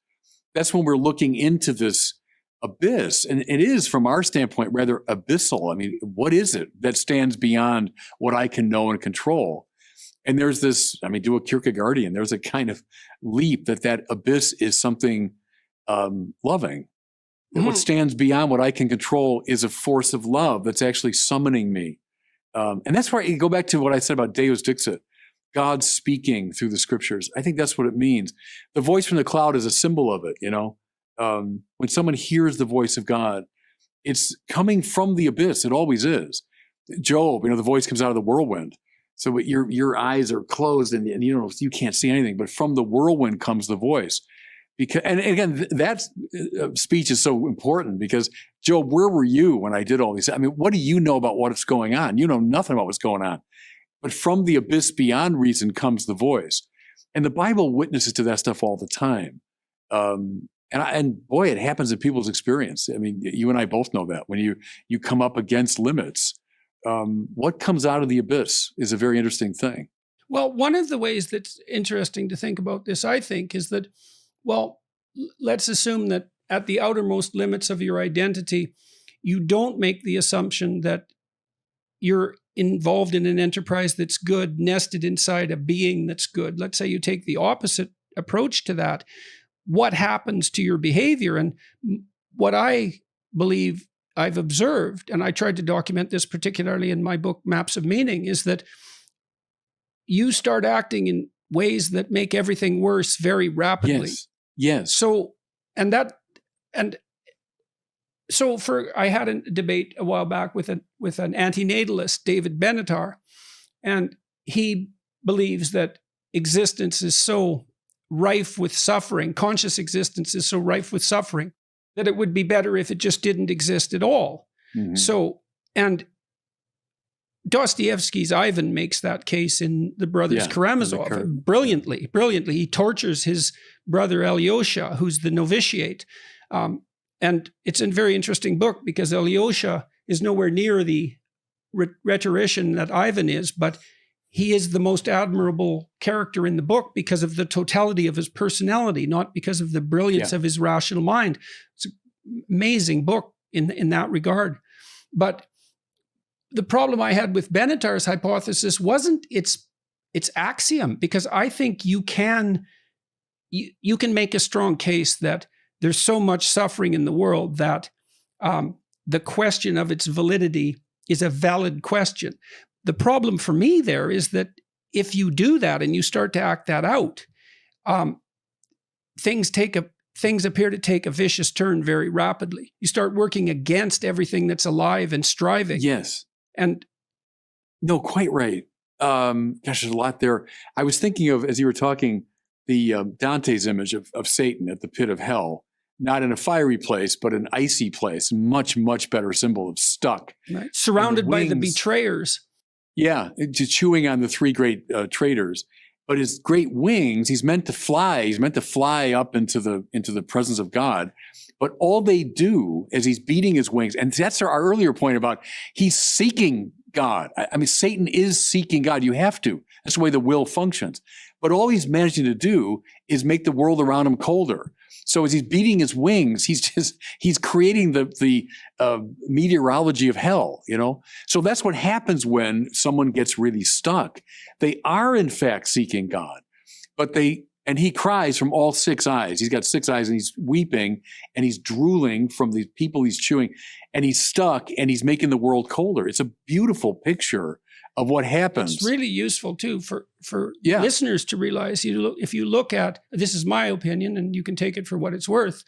That's when we're looking into this abyss. And it is, from our standpoint, rather abyssal. I mean, what is it that stands beyond what I can know and control? And there's this, do a Kierkegaardian, there's a kind of leap that abyss is something loving. And what stands beyond what I can control is a force of love that's actually summoning me. And that's where you go back to what I said about Deus Dixit, God speaking through the scriptures. I think that's what it means. The voice from the cloud is a symbol of it, when someone hears the voice of God, it's coming from the abyss. It always is. Job, the voice comes out of the whirlwind. So your eyes are closed and you can't see anything, but from the whirlwind comes the voice. And again, that speech is so important because, Job, where were you when I did all these? What do you know about what's going on? You know nothing about what's going on. But from the abyss beyond reason comes the voice. And the Bible witnesses to that stuff all the time. And boy, it happens in people's experience. You and I both know that. When you come up against limits, what comes out of the abyss is a very interesting thing. Well, one of the ways that's interesting to think about this, I think, is that, well, let's assume that at the outermost limits of your identity, you don't make the assumption that you're involved in an enterprise that's good, nested inside a being that's good. Let's say you take the opposite approach to that. What happens to your behavior? And what I believe I've observed, and I tried to document this particularly in my book, Maps of Meaning, is that you start acting in ways that make everything worse very rapidly. Yes. So I had a debate a while back with an antinatalist, David Benatar, and he believes that existence is so rife with suffering, conscious existence is so rife with suffering, that it would be better if it just didn't exist at all. Mm-hmm. So, and Dostoevsky's Ivan makes that case in The Brothers Karamazov brilliantly. He tortures his brother Alyosha, who's the novitiate. And it's a very interesting book because Alyosha is nowhere near the rhetorician that Ivan is, but he is the most admirable character in the book because of the totality of his personality, not because of the brilliance of his rational mind. It's an amazing book in that regard. But the problem I had with Benatar's hypothesis wasn't its axiom, because I think you can make a strong case that there's so much suffering in the world that the question of its validity is a valid question. The problem for me there is that if you do that and you start to act that out, things appear to take a vicious turn very rapidly. You start working against everything that's alive and striving. Yes. And no, quite right. Gosh, there's a lot there. I was thinking of, as you were talking, the Dante's image of Satan at the pit of hell, not in a fiery place, but an icy place. Much, much better symbol of stuck. Right. Surrounded by the betrayers. Yeah, just chewing on the three great traitors. But his great wings, he's meant to fly. He's meant to fly up into the presence of God. But all they do is he's beating his wings. And that's our earlier point about he's seeking God. Satan is seeking God. You have to. That's the way the will functions. But all he's managing to do is make the world around him colder. So as he's beating his wings, he's creating the meteorology of hell, So that's what happens when someone gets really stuck. They are in fact seeking God, and he cries from all six eyes. He's got six eyes and he's weeping and he's drooling from the people he's chewing, and he's stuck and he's making the world colder. It's a beautiful picture of what happens. It's really useful too for listeners to realize. If you look at, this is my opinion, and you can take it for what it's worth,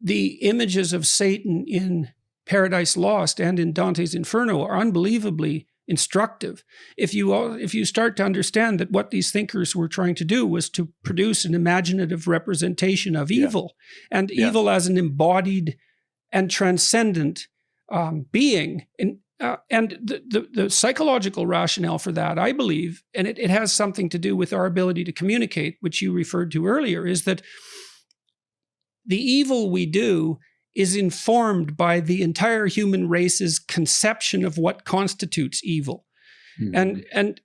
the images of Satan in Paradise Lost and in Dante's Inferno are unbelievably instructive. If you start to understand that what these thinkers were trying to do was to produce an imaginative representation of evil, and evil as an embodied and transcendent being, and the psychological rationale for that, I believe, and it has something to do with our ability to communicate, which you referred to earlier, is that the evil we do is informed by the entire human race's conception of what constitutes evil. And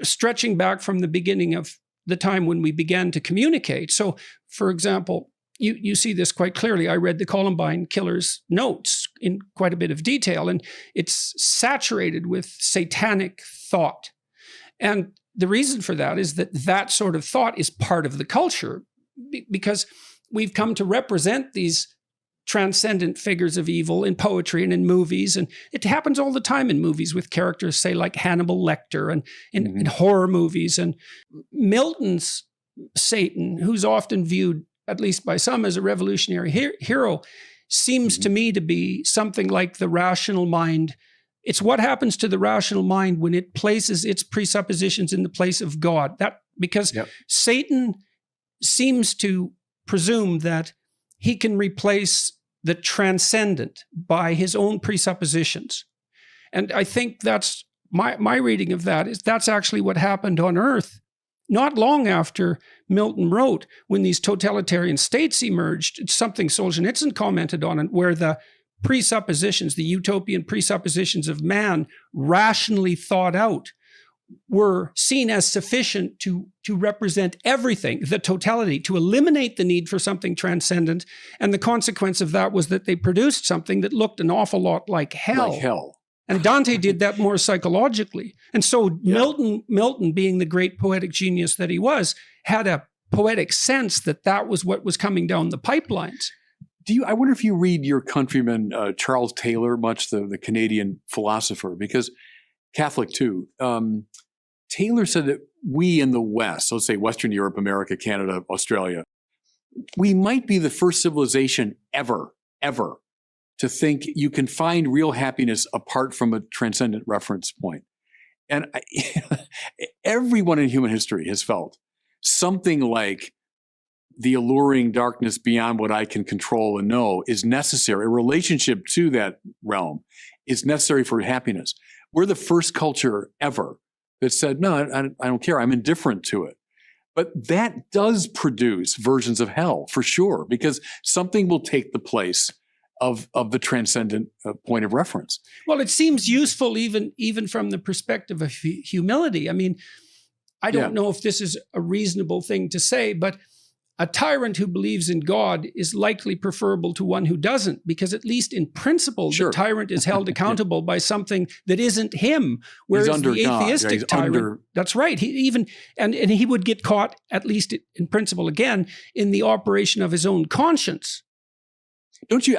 stretching back from the beginning of the time when we began to communicate. So, for example, you see this quite clearly. I read the Columbine killers' notes in quite a bit of detail, and it's saturated with satanic thought. And the reason for that is that that sort of thought is part of the culture, because we've come to represent these transcendent figures of evil in poetry and in movies. And it happens all the time in movies with characters, say, like Hannibal Lecter, and in horror movies. And Milton's Satan, who's often viewed, at least by some, as a revolutionary hero, seems to me to be something like the rational mind. It's what happens to the rational mind when it places its presuppositions in the place of God. Because Satan seems to presume that he can replace the transcendent by his own presuppositions. And I think that's my reading of that, is that's actually what happened on Earth not long after Milton wrote, when these totalitarian states emerged. It's something Solzhenitsyn commented on, where the presuppositions, the utopian presuppositions of man, rationally thought out, were seen as sufficient to represent everything, the totality, to eliminate the need for something transcendent. And the consequence of that was that they produced something that looked an awful lot like hell. Like hell. And Dante did that more psychologically. And so Milton, being the great poetic genius that he was, had a poetic sense that that was what was coming down the pipelines. I wonder if you read your countryman, Charles Taylor, much, the Canadian philosopher, because Catholic too. Taylor said that we in the West, so let's say Western Europe, America, Canada, Australia, we might be the first civilization ever to think you can find real happiness apart from a transcendent reference point. And everyone in human history has felt something like the alluring darkness beyond what I can control and know is necessary. A relationship to that realm is necessary for happiness. We're the first culture ever that said, no, I don't care. I'm indifferent to it. But that does produce versions of hell for sure, because something will take the place of the transcendent point of reference. Well, it seems useful even from the perspective of humility. I mean, I don't know if this is a reasonable thing to say, but a tyrant who believes in God is likely preferable to one who doesn't, because at least in principle, the tyrant is held accountable by something that isn't him. Whereas the atheistic tyrant, that's right. He would get caught, at least in principle, again, in the operation of his own conscience. Don't you?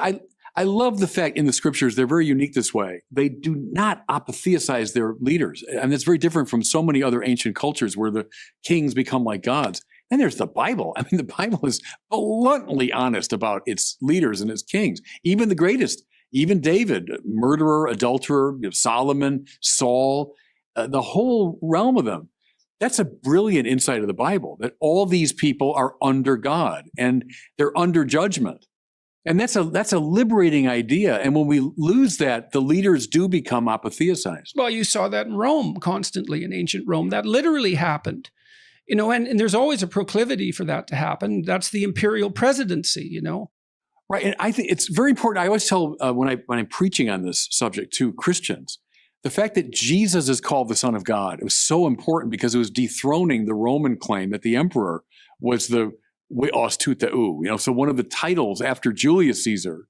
I love the fact in the scriptures, they're very unique this way. They do not apotheosize their leaders. And that's very different from so many other ancient cultures where the kings become like gods. And there's the Bible. I mean, the Bible is bluntly honest about its leaders and its kings, even the greatest, even David, murderer, adulterer, Solomon, Saul, the whole realm of them. That's a brilliant insight of the Bible, that all these people are under God and they're under judgment. And that's a liberating idea. And when we lose that, the leaders do become apotheosized. Well, you saw that in Rome constantly, in ancient Rome. That literally happened. You know, and there's always a proclivity for that to happen. That's the imperial presidency, you know. Right. And I think it's very important. I always tell when I'm preaching on this subject to Christians, the fact that Jesus is called the Son of God, it was so important because it was dethroning the Roman claim that the emperor was the Weos tuteu. You know, so one of the titles after Julius Caesar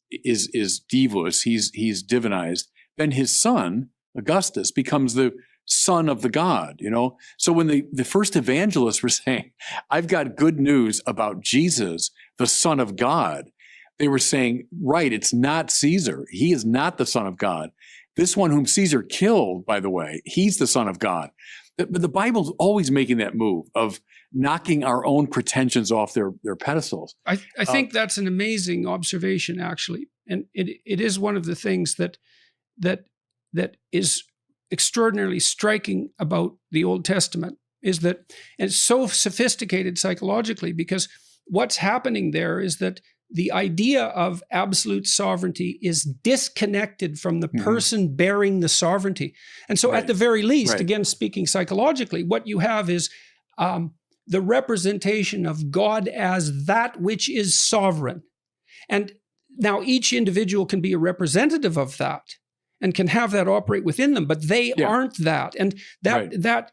is divus. He's divinized. Then his son, Augustus, becomes the son of the God, you know? So when the first evangelists were saying, I've got good news about Jesus, the Son of God, they were saying, right, it's not Caesar. He is not the Son of God. This one whom Caesar killed, by the way, he's the Son of God. But the Bible's always making that move of knocking our own pretensions off their pedestals. I think that's an amazing observation, actually. And it is one of the things that is extraordinarily striking about the Old Testament is that it's so sophisticated psychologically, because what's happening there is that the idea of absolute sovereignty is disconnected from the person bearing the sovereignty. And so at the very least, again, speaking psychologically, what you have is the representation of God as that which is sovereign. And now each individual can be a representative of that and can have that operate within them, but they aren't that. And that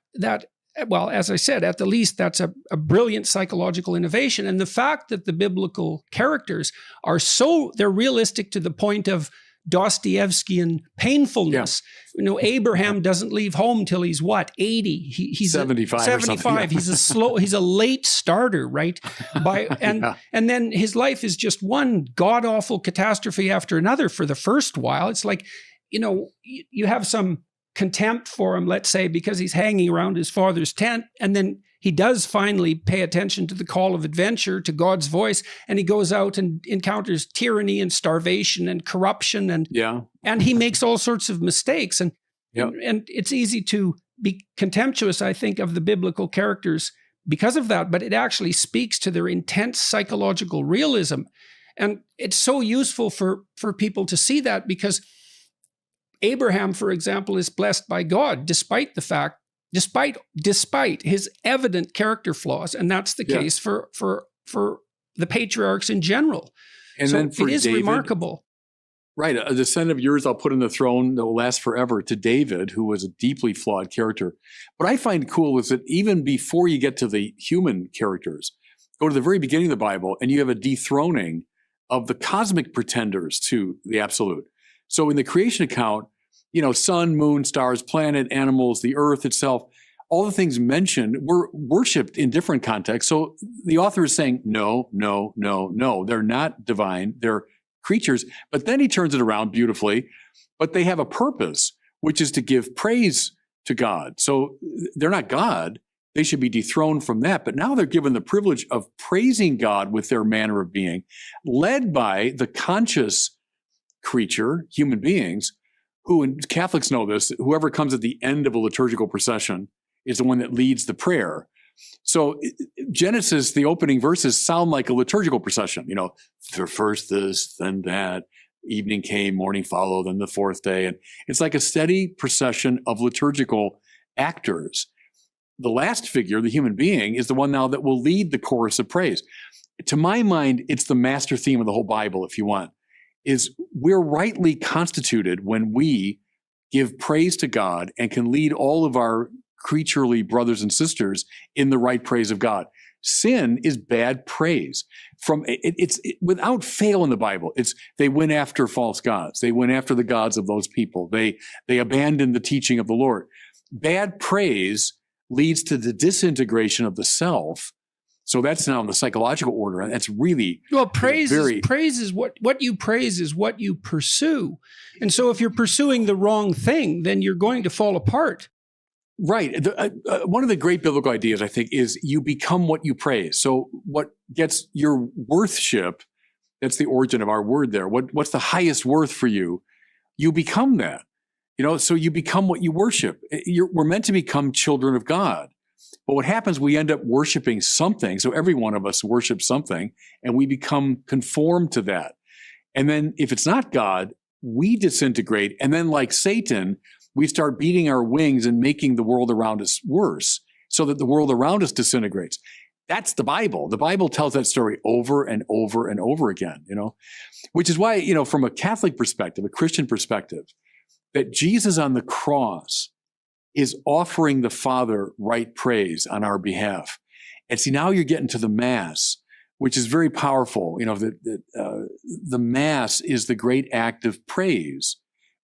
well, as I said, at the least, that's a brilliant psychological innovation. And the fact that the biblical characters are they're realistic to the point of Dostoevskian painfulness. You know, Abraham doesn't leave home till he's what, 80? He's 75 or something. He's a late starter, right? And then his life is just one god-awful catastrophe after another for the first while. It's like, you know, you have some contempt for him, let's say, because he's hanging around his father's tent, and then he does finally pay attention to the call of adventure, to God's voice, and he goes out and encounters tyranny and starvation and corruption, and he makes all sorts of mistakes, and it's easy to be contemptuous, I think, of the biblical characters because of that, but it actually speaks to their intense psychological realism, and it's so useful for people to see that, because Abraham, for example, is blessed by God despite his evident character flaws, and that's the case for the patriarchs in general. And so then for it is David, remarkable. Right, a descendant of yours I'll put on the throne that will last forever, to David, who was a deeply flawed character. What I find cool is that even before you get to the human characters, go to the very beginning of the Bible, and you have a dethroning of the cosmic pretenders to the absolute. So in the creation account, you know, sun, moon, stars, planet, animals, the earth itself, all the things mentioned were worshipped in different contexts. So the author is saying, no, no, no, no, they're not divine, they're creatures. But then he turns it around beautifully, but they have a purpose, which is to give praise to God. So they're not God. They should be dethroned from that. But now they're given the privilege of praising God with their manner of being, led by the conscious creature, human beings, who, and Catholics know this, whoever comes at the end of a liturgical procession is the one that leads the prayer. So Genesis, the opening verses sound like a liturgical procession. You know, first this, then that, evening came, morning followed, then the fourth day. And it's like a steady procession of liturgical actors. The last figure, the human being, is the one now that will lead the chorus of praise. To my mind, it's the master theme of the whole Bible, if you want. Is we're rightly constituted when we give praise to God and can lead all of our creaturely brothers and sisters in the right praise of God. Sin is bad praise. It's without fail in the Bible. It's they went after false gods. They went after the gods of those people. They abandoned the teaching of the Lord. Bad praise leads to the disintegration of the self. So that's now in the psychological order. And that's really praise is what you praise is what you pursue. And so if you're pursuing the wrong thing, then you're going to fall apart. Right. One of the great biblical ideas, I think, is you become what you praise. So what gets your worthship, that's the origin of our word there. What's the highest worth for you? You become that. You know, so you become what you worship. We're meant to become children of God. But what happens, we end up worshiping something. So every one of us worships something, and we become conformed to that. And then if it's not God, we disintegrate. And then like Satan, we start beating our wings and making the world around us worse so that the world around us disintegrates. That's the Bible. The Bible tells that story over and over and over again, you know, which is why, you know, from a Catholic perspective, a Christian perspective, that Jesus on the cross is offering the Father right praise on our behalf. And see, now you're getting to the Mass, which is very powerful. You know, the Mass is the great act of praise,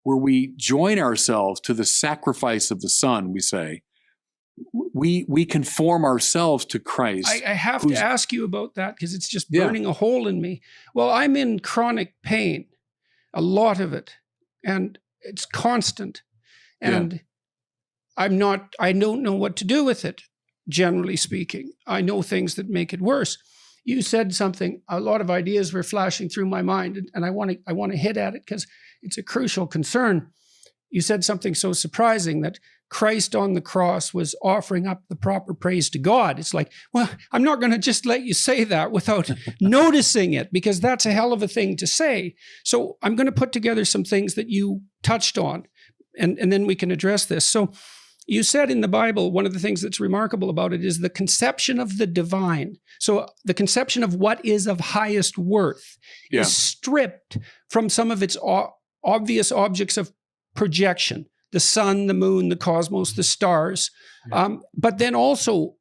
where we join ourselves to the sacrifice of the Son, we say. We conform ourselves to Christ. I have to ask you about that because it's just burning a hole in me. Well, I'm in chronic pain, a lot of it, and it's constant. And I don't know what to do with it, generally speaking. I know things that make it worse. You said something, a lot of ideas were flashing through my mind, and I want to hit at it because it's a crucial concern. you said something so surprising that Christ on the cross was offering up the proper praise to God. It's like, well, I'm not going to just let you say that without noticing it, because that's a hell of a thing to say. So I'm going to put together some things that you touched on, and then we can address this. So you said in the Bible, one of the things that's remarkable about it is the conception of the divine. So the conception of what is of highest worth is stripped from some of its obvious objects of projection. The sun, the moon, the cosmos, the stars, but then also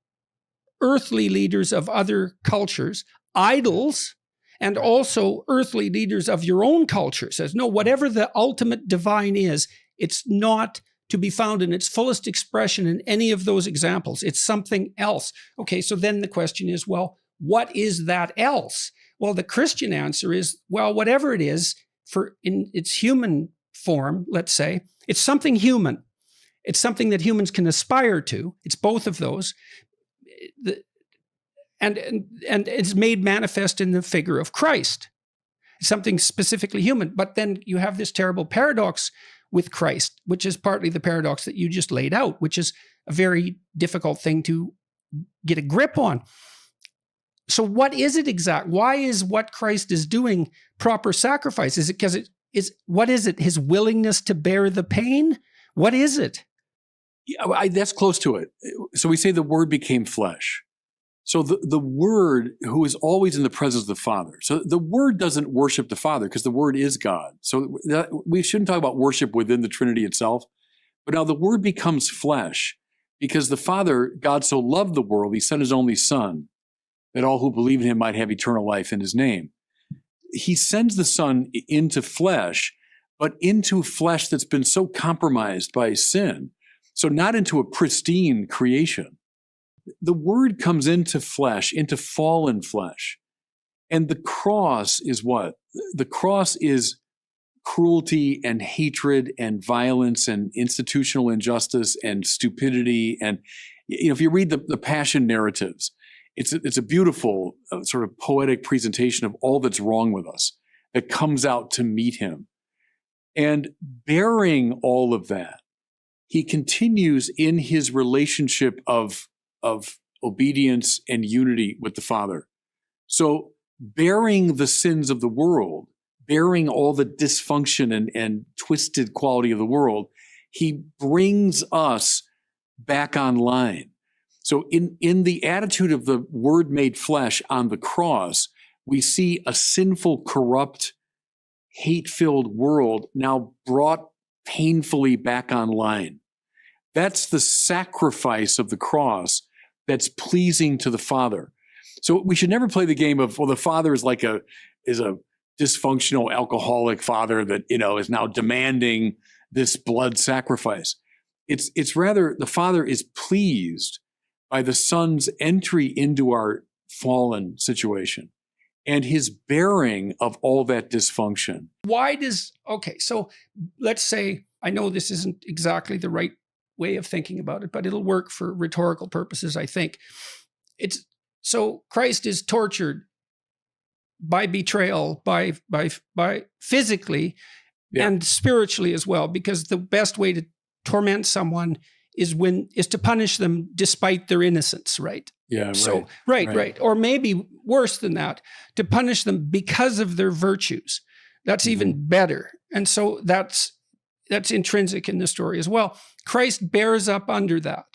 earthly leaders of other cultures, idols, and also earthly leaders of your own culture. Says, no, whatever the ultimate divine is, it's not to be found in its fullest expression in any of those examples. It's something else. Okay, so then the question is, well, what is that else? Well, the Christian answer is, well, whatever it is, for in its human form, let's say, it's something human. It's something that humans can aspire to. It's both of those. And it's made manifest in the figure of Christ. It's something specifically human. But then you have this terrible paradox with Christ, which is partly the paradox that you just laid out, which is a very difficult thing to get a grip on. So what is it exact? Why is what Christ is doing proper sacrifice? Is it because what is it? His willingness to bear the pain? What is it? Yeah, that's close to it. So we say the Word became flesh. So the Word, who is always in the presence of the Father. So the Word doesn't worship the Father because the Word is God. So we shouldn't talk about worship within the Trinity itself. But now the Word becomes flesh because the Father, God so loved the world, he sent his only Son, that all who believe in him might have eternal life in his name. He sends the Son into flesh, but into flesh that's been so compromised by sin. So not into a pristine creation. The Word comes into flesh, into fallen flesh. And the cross is what? The cross is cruelty and hatred and violence and institutional injustice and stupidity. And if you read the Passion narratives, it's a beautiful sort of poetic presentation of all that's wrong with us that comes out to meet him. And bearing all of that, he continues in his relationship of obedience and unity with the Father. So bearing the sins of the world, bearing all the dysfunction and twisted quality of the world, he brings us back online. So in the attitude of the Word made flesh on the cross, we see a sinful, corrupt, hate-filled world now brought painfully back online. That's the sacrifice of the cross that's pleasing to the Father. So we should never play the game of, well, the Father is is a dysfunctional alcoholic father that, is now demanding this blood sacrifice. It's rather the Father is pleased by the Son's entry into our fallen situation and his bearing of all that dysfunction. So let's say, I know this isn't exactly the right way of thinking about it, but it'll work for rhetorical purposes, I think. So Christ is tortured by betrayal, by physically and spiritually as well, because the best way to torment someone is to punish them despite their innocence, right? Yeah, right. So, right. Or maybe worse than that, to punish them because of their virtues. That's even better. And so that's intrinsic in the story as well. Christ bears up under that.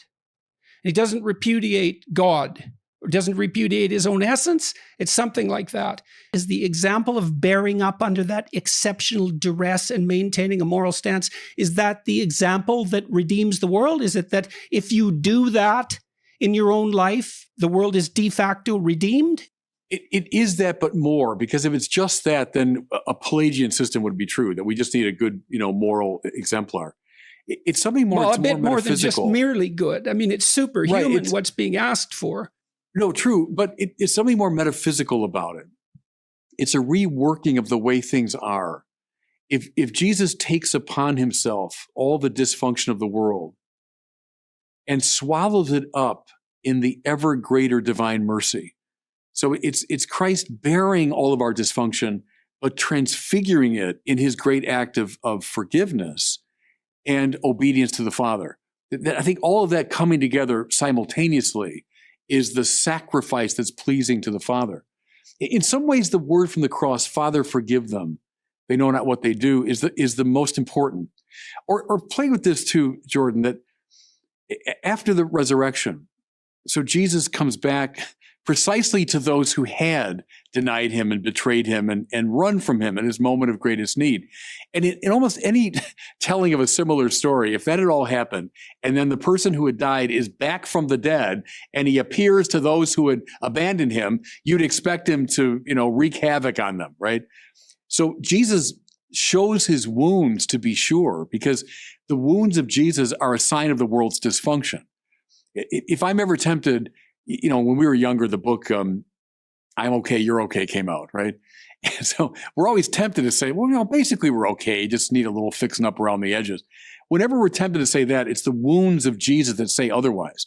He doesn't repudiate God, or doesn't repudiate his own essence. It's something like that. Is the example of bearing up under that exceptional duress and maintaining a moral stance, is that the example that redeems the world? Is it that if you do that in your own life, the world is de facto redeemed? It is that, but more, because if it's just that, then a Pelagian system would be true, that we just need a good, moral exemplar. It's something more, well, it's a bit more than just metaphysical. merely good. I mean, it's superhuman, Right, what's being asked for. No, true, but it's something more metaphysical about it. It's a reworking of the way things are. If Jesus takes upon himself all the dysfunction of the world and swallows it up in the ever greater divine mercy, so it's Christ bearing all of our dysfunction, but transfiguring it in his great act of forgiveness. and obedience to the Father. I think all of that coming together simultaneously is the sacrifice that's pleasing to the Father. In some ways, the word from the cross, Father, forgive them, they know not what they do, is the most important. Or play with this too, Jordan, that after the resurrection, so Jesus comes back precisely to those who had denied him and betrayed him and run from him in his moment of greatest need. And in almost any telling of a similar story, if that had all happened, and then the person who had died is back from the dead, and he appears to those who had abandoned him, you'd expect him to, wreak havoc on them, right? So Jesus shows his wounds, to be sure, because the wounds of Jesus are a sign of the world's dysfunction. If I'm ever tempted, when we were younger, the book, I'm okay, you're okay came out, right? And so we're always tempted to say, well, basically we're okay, just need a little fixing up around the edges. Whenever we're tempted to say that, it's the wounds of Jesus that say otherwise.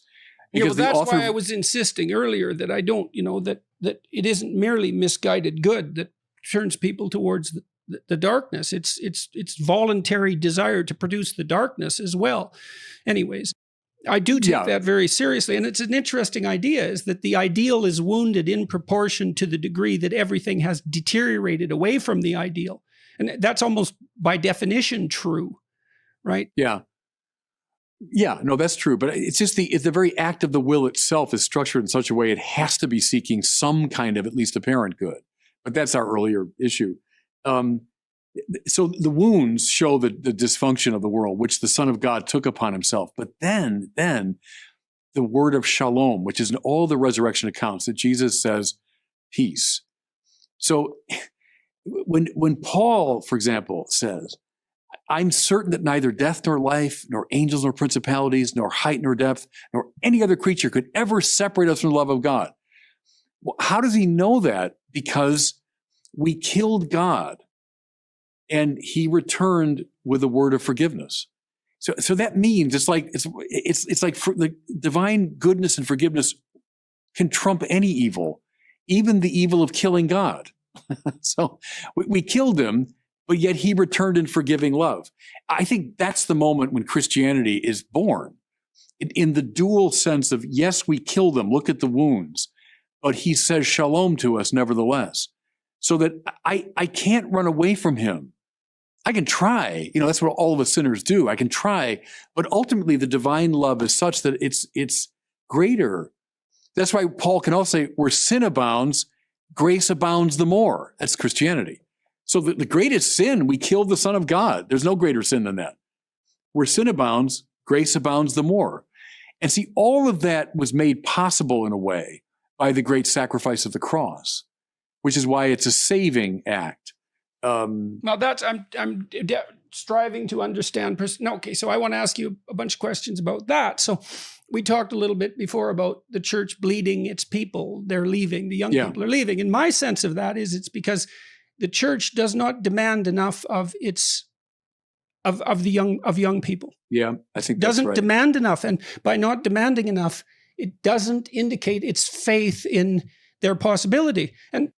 Because that's why I was insisting earlier that I don't, that it isn't merely misguided good that turns people towards the darkness. It's voluntary desire to produce the darkness as well. Anyways, I do take that very seriously. And it's an interesting idea, is that the ideal is wounded in proportion to the degree that everything has deteriorated away from the ideal. And that's almost by definition true, right? Yeah. Yeah, no, that's true. But it's just the very act of the will itself is structured in such a way it has to be seeking some kind of at least apparent good. But that's our earlier issue. So the wounds show the dysfunction of the world, which the Son of God took upon himself. But then the word of shalom, which is in all the resurrection accounts, that Jesus says, peace. So when Paul, for example, says, I'm certain that neither death nor life, nor angels nor principalities, nor height nor depth, nor any other creature could ever separate us from the love of God. Well, how does he know that? Because we killed God, and he returned with a word of forgiveness. So that means it's like the divine goodness and forgiveness can trump any evil, even the evil of killing God. So we killed him, but yet he returned in forgiving love. I think that's the moment when Christianity is born, in the dual sense of, yes, we killed him, look at the wounds, but he says shalom to us nevertheless. So that I can't run away from him. I can try, that's what all of us sinners do. I can try, but ultimately the divine love is such that it's greater. That's why Paul can also say, where sin abounds, grace abounds the more. That's Christianity. So the greatest sin, we killed the Son of God. There's no greater sin than that. Where sin abounds, grace abounds the more. And see, all of that was made possible in a way by the great sacrifice of the cross, which is why it's a saving act. Now I'm striving to understand. Okay, so I want to ask you a bunch of questions about that. So we talked a little bit before about the church bleeding its people. They're leaving. The young people are leaving. And my sense of that is it's because the church does not demand enough of young people. Yeah, I think that's doesn't right. demand enough, and by not demanding enough, it doesn't indicate its faith in their possibility. And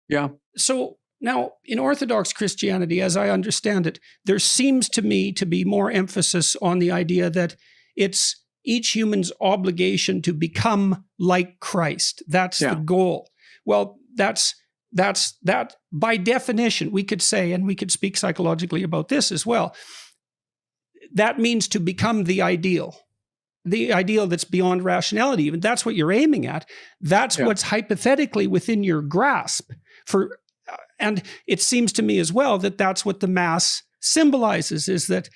so now, in Orthodox Christianity, as I understand it, there seems to me to be more emphasis on the idea that it's each human's obligation to become like Christ. That's the goal. Well, that's that by definition, we could say, and we could speak psychologically about this as well, that means to become the ideal that's beyond rationality. Even that's what you're aiming at. That's what's hypothetically within your grasp. And it seems to me as well that that's what the Mass symbolizes, is that,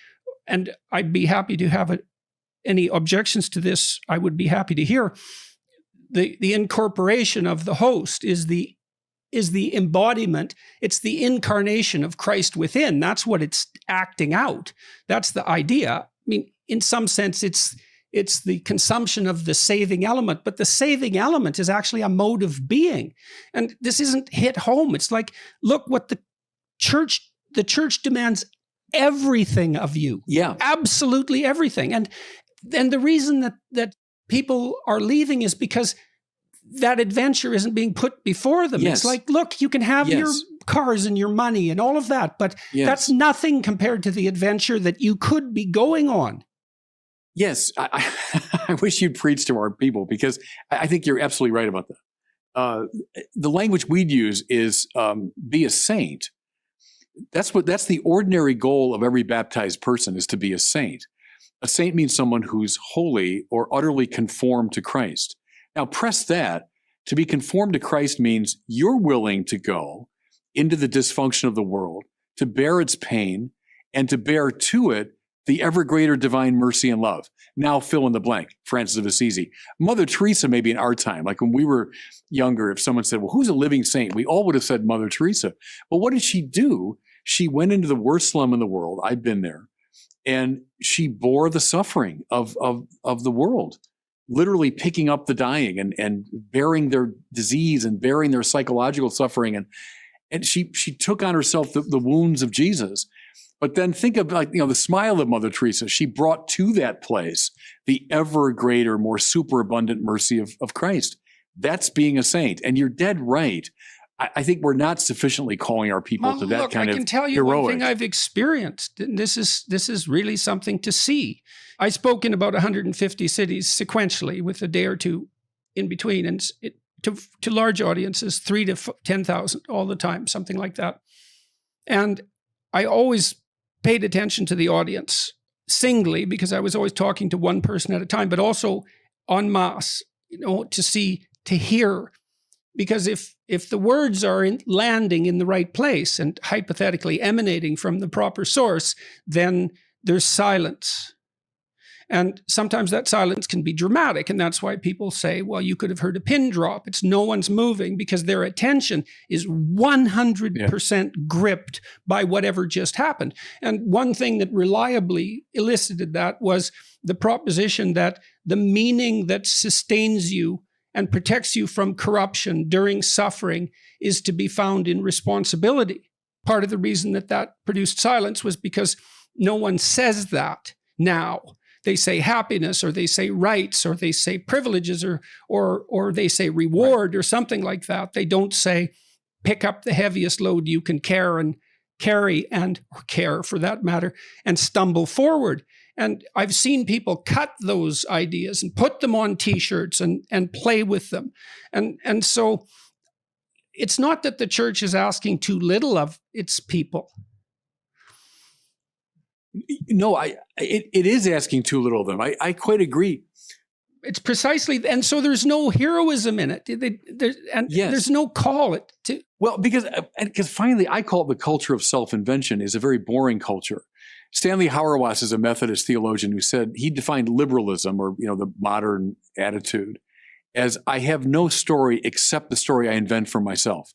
and I'd be happy to have any objections to this, I would be happy to hear, the incorporation of the host is the embodiment, it's the incarnation of Christ within. That's what it's acting out. That's the idea. I mean, in some sense, it's the consumption of the saving element, but the saving element is actually a mode of being. And this isn't hit home. It's like, look what the church demands everything of you. Yeah. Absolutely everything. And the reason that people are leaving is because that adventure isn't being put before them. Yes. It's like, look, you can have your cars and your money and all of that. But that's nothing compared to the adventure that you could be going on. Yes, I wish you'd preach to our people, because I think you're absolutely right about that. The language we'd use is be a saint. That's the ordinary goal of every baptized person, is to be a saint. A saint means someone who's holy or utterly conformed to Christ. Now press that. To be conformed to Christ means you're willing to go into the dysfunction of the world, to bear its pain, and to bear to it the ever greater divine mercy and love. Now fill in the blank. Francis of Assisi. Mother Teresa, maybe in our time, like when we were younger, if someone said, well, who's a living saint? We all would have said Mother Teresa. But what did she do? She went into the worst slum in the world. I've been there. And she bore the suffering of the world, literally picking up the dying and bearing their disease and bearing their psychological suffering. And she took on herself the wounds of Jesus. But then think of, like, the smile of Mother Teresa. She brought to that place the ever greater, more superabundant mercy of Christ. That's being a saint. And you're dead right. I think we're not sufficiently calling our people to that kind of heroic. I can tell you one thing I've experienced, and this is really something to see. I spoke in about 150 cities sequentially, with a day or two in between, and to large audiences, 3,000 to 10,000 all the time, something like that. And I always paid attention to the audience singly, because I was always talking to one person at a time, but also en masse, to hear. Because if the words are landing in the right place and hypothetically emanating from the proper source, then there's silence. And sometimes that silence can be dramatic. And that's why people say, well, you could have heard a pin drop. It's no one's moving, because their attention is 100% gripped by whatever just happened. And one thing that reliably elicited that was the proposition that the meaning that sustains you and protects you from corruption during suffering is to be found in responsibility. Part of the reason that produced silence was because no one says that now. They say happiness, or they say rights, or they say privileges, or they say reward, or something like that. They don't say pick up the heaviest load you can carry, or care for that matter, and stumble forward. And I've seen people cut those ideas and put them on T-shirts and play with them. And so it's not that the church is asking too little of its people. No, it is asking too little of them. I quite agree. It's precisely, and so there's no heroism in it. There's no call to. Well, because finally, I call it the culture of self-invention is a very boring culture. Stanley Hauerwas is a Methodist theologian who said he defined liberalism, or the modern attitude, as I have no story except the story I invent for myself.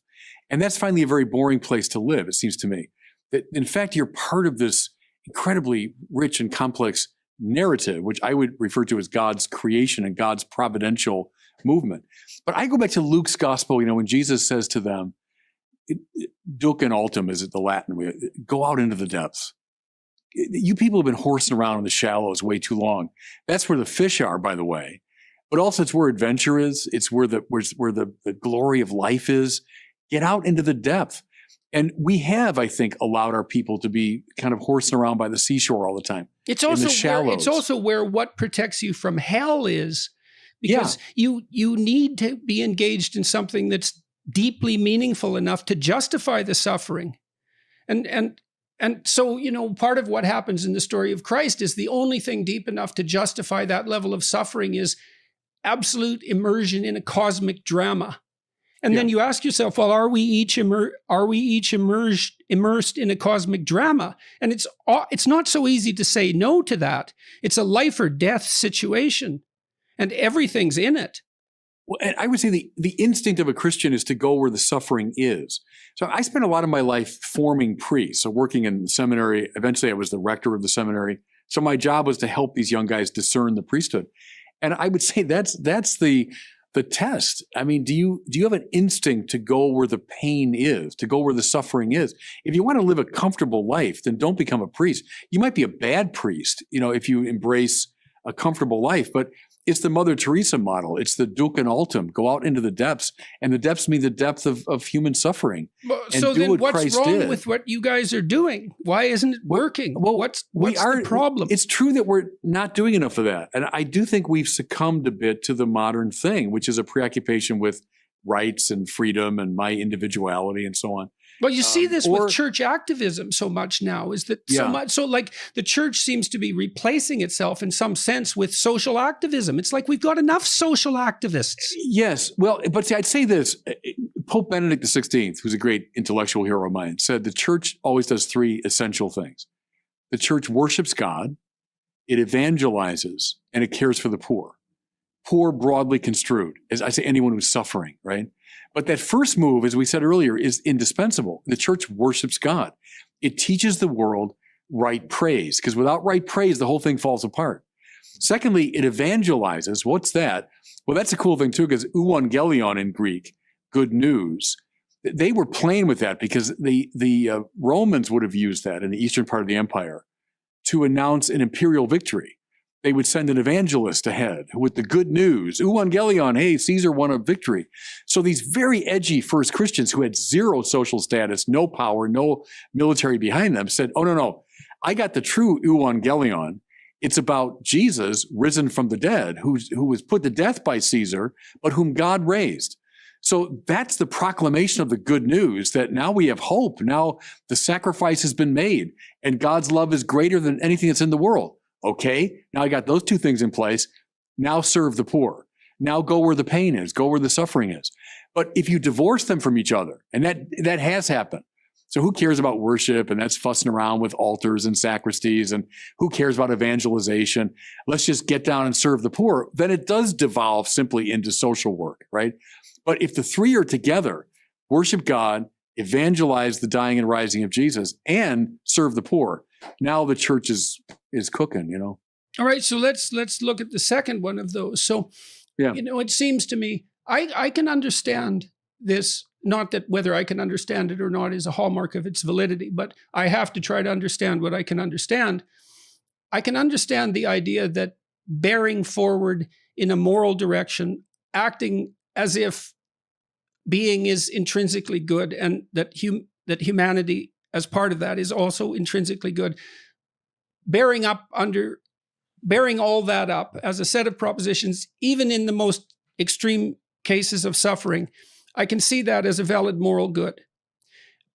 And that's finally a very boring place to live, it seems to me. That in fact, you're part of this incredibly rich and complex narrative, which I would refer to as God's creation and God's providential movement. But I go back to Luke's gospel, when Jesus says to them, Duc in altum is the Latin way, go out into the depths. You people have been horsing around in the shallows way too long. That's where the fish are, by the way. But also it's where adventure is. It's where the glory of life is. Get out into the depth. And we have, I think, allowed our people to be kind of horsing around by the seashore all the time. It's also where what protects you from hell is, because you need to be engaged in something that's deeply meaningful enough to justify the suffering. And so, part of what happens in the story of Christ is the only thing deep enough to justify that level of suffering is absolute immersion in a cosmic drama. And then you ask yourself, well, are we each immersed in a cosmic drama? And it's not so easy to say no to that. It's a life or death situation, and everything's in it. Well, and I would say the instinct of a Christian is to go where the suffering is. So I spent a lot of my life forming priests, so working in the seminary. Eventually, I was the rector of the seminary. So my job was to help these young guys discern the priesthood. And I would say that's the test. I mean, do you have an instinct to go where the pain is, to go where the suffering is? If you want to live a comfortable life, then don't become a priest. You might be a bad priest, if you embrace a comfortable life, but It's the Mother Teresa model. It's the Dulcin Altum. Go out into the depths, and the depths mean the depth of human suffering. And so then what's Christ wrong did. With what you guys are doing? Why isn't it working? Well, what's the problem? It's true that we're not doing enough of that. And I do think we've succumbed a bit to the modern thing, which is a preoccupation with rights and freedom and my individuality and so on. Well, you see this with church activism so much now, is that so much, so like the church seems to be replacing itself in some sense with social activism. It's like we've got enough social activists. Yes. Well, but see, I'd say this, Pope Benedict XVI, who's a great intellectual hero of mine, said the church always does three essential things. The church worships God, it evangelizes, and it cares for the poor. Poor broadly construed, as I say, anyone who's suffering, right? But that first move, as we said earlier, is indispensable. The church worships God. It teaches the world right praise, because without right praise, the whole thing falls apart. Secondly, it evangelizes. What's that? Well, that's a cool thing too, because euangelion in Greek, good news, they were playing with that because the Romans would have used that in the eastern part of the empire to announce an imperial victory. They would send an evangelist ahead with the good news. Euangelion, hey, Caesar won a victory. So these very edgy first Christians who had zero social status, no power, no military behind them said, oh, no, I got the true Euangelion. It's about Jesus risen from the dead, who was put to death by Caesar, but whom God raised. So that's the proclamation of the good news, that now we have hope. Now the sacrifice has been made and God's love is greater than anything that's in the world. Okay, now I got those two things in place. Now serve the poor. Now go where the pain is, go where the suffering is. But if you divorce them from each other, and that has happened. So who cares about worship? And that's fussing around with altars and sacristies, and who cares about evangelization? Let's just get down and serve the poor. Then it does devolve simply into social work, right? But if the three are together, worship God, evangelize the dying and rising of Jesus, and serve the poor, now the church is cooking, you know. All right, so let's look at the second one of those. So, it seems to me, I can understand this, not that whether I can understand it or not is a hallmark of its validity, but I have to try to understand what I can understand. I can understand the idea that bearing forward in a moral direction, acting as if being is intrinsically good and that humanity as part of that is also intrinsically good. Bearing all that up as a set of propositions, even in the most extreme cases of suffering, I can see that as a valid moral good.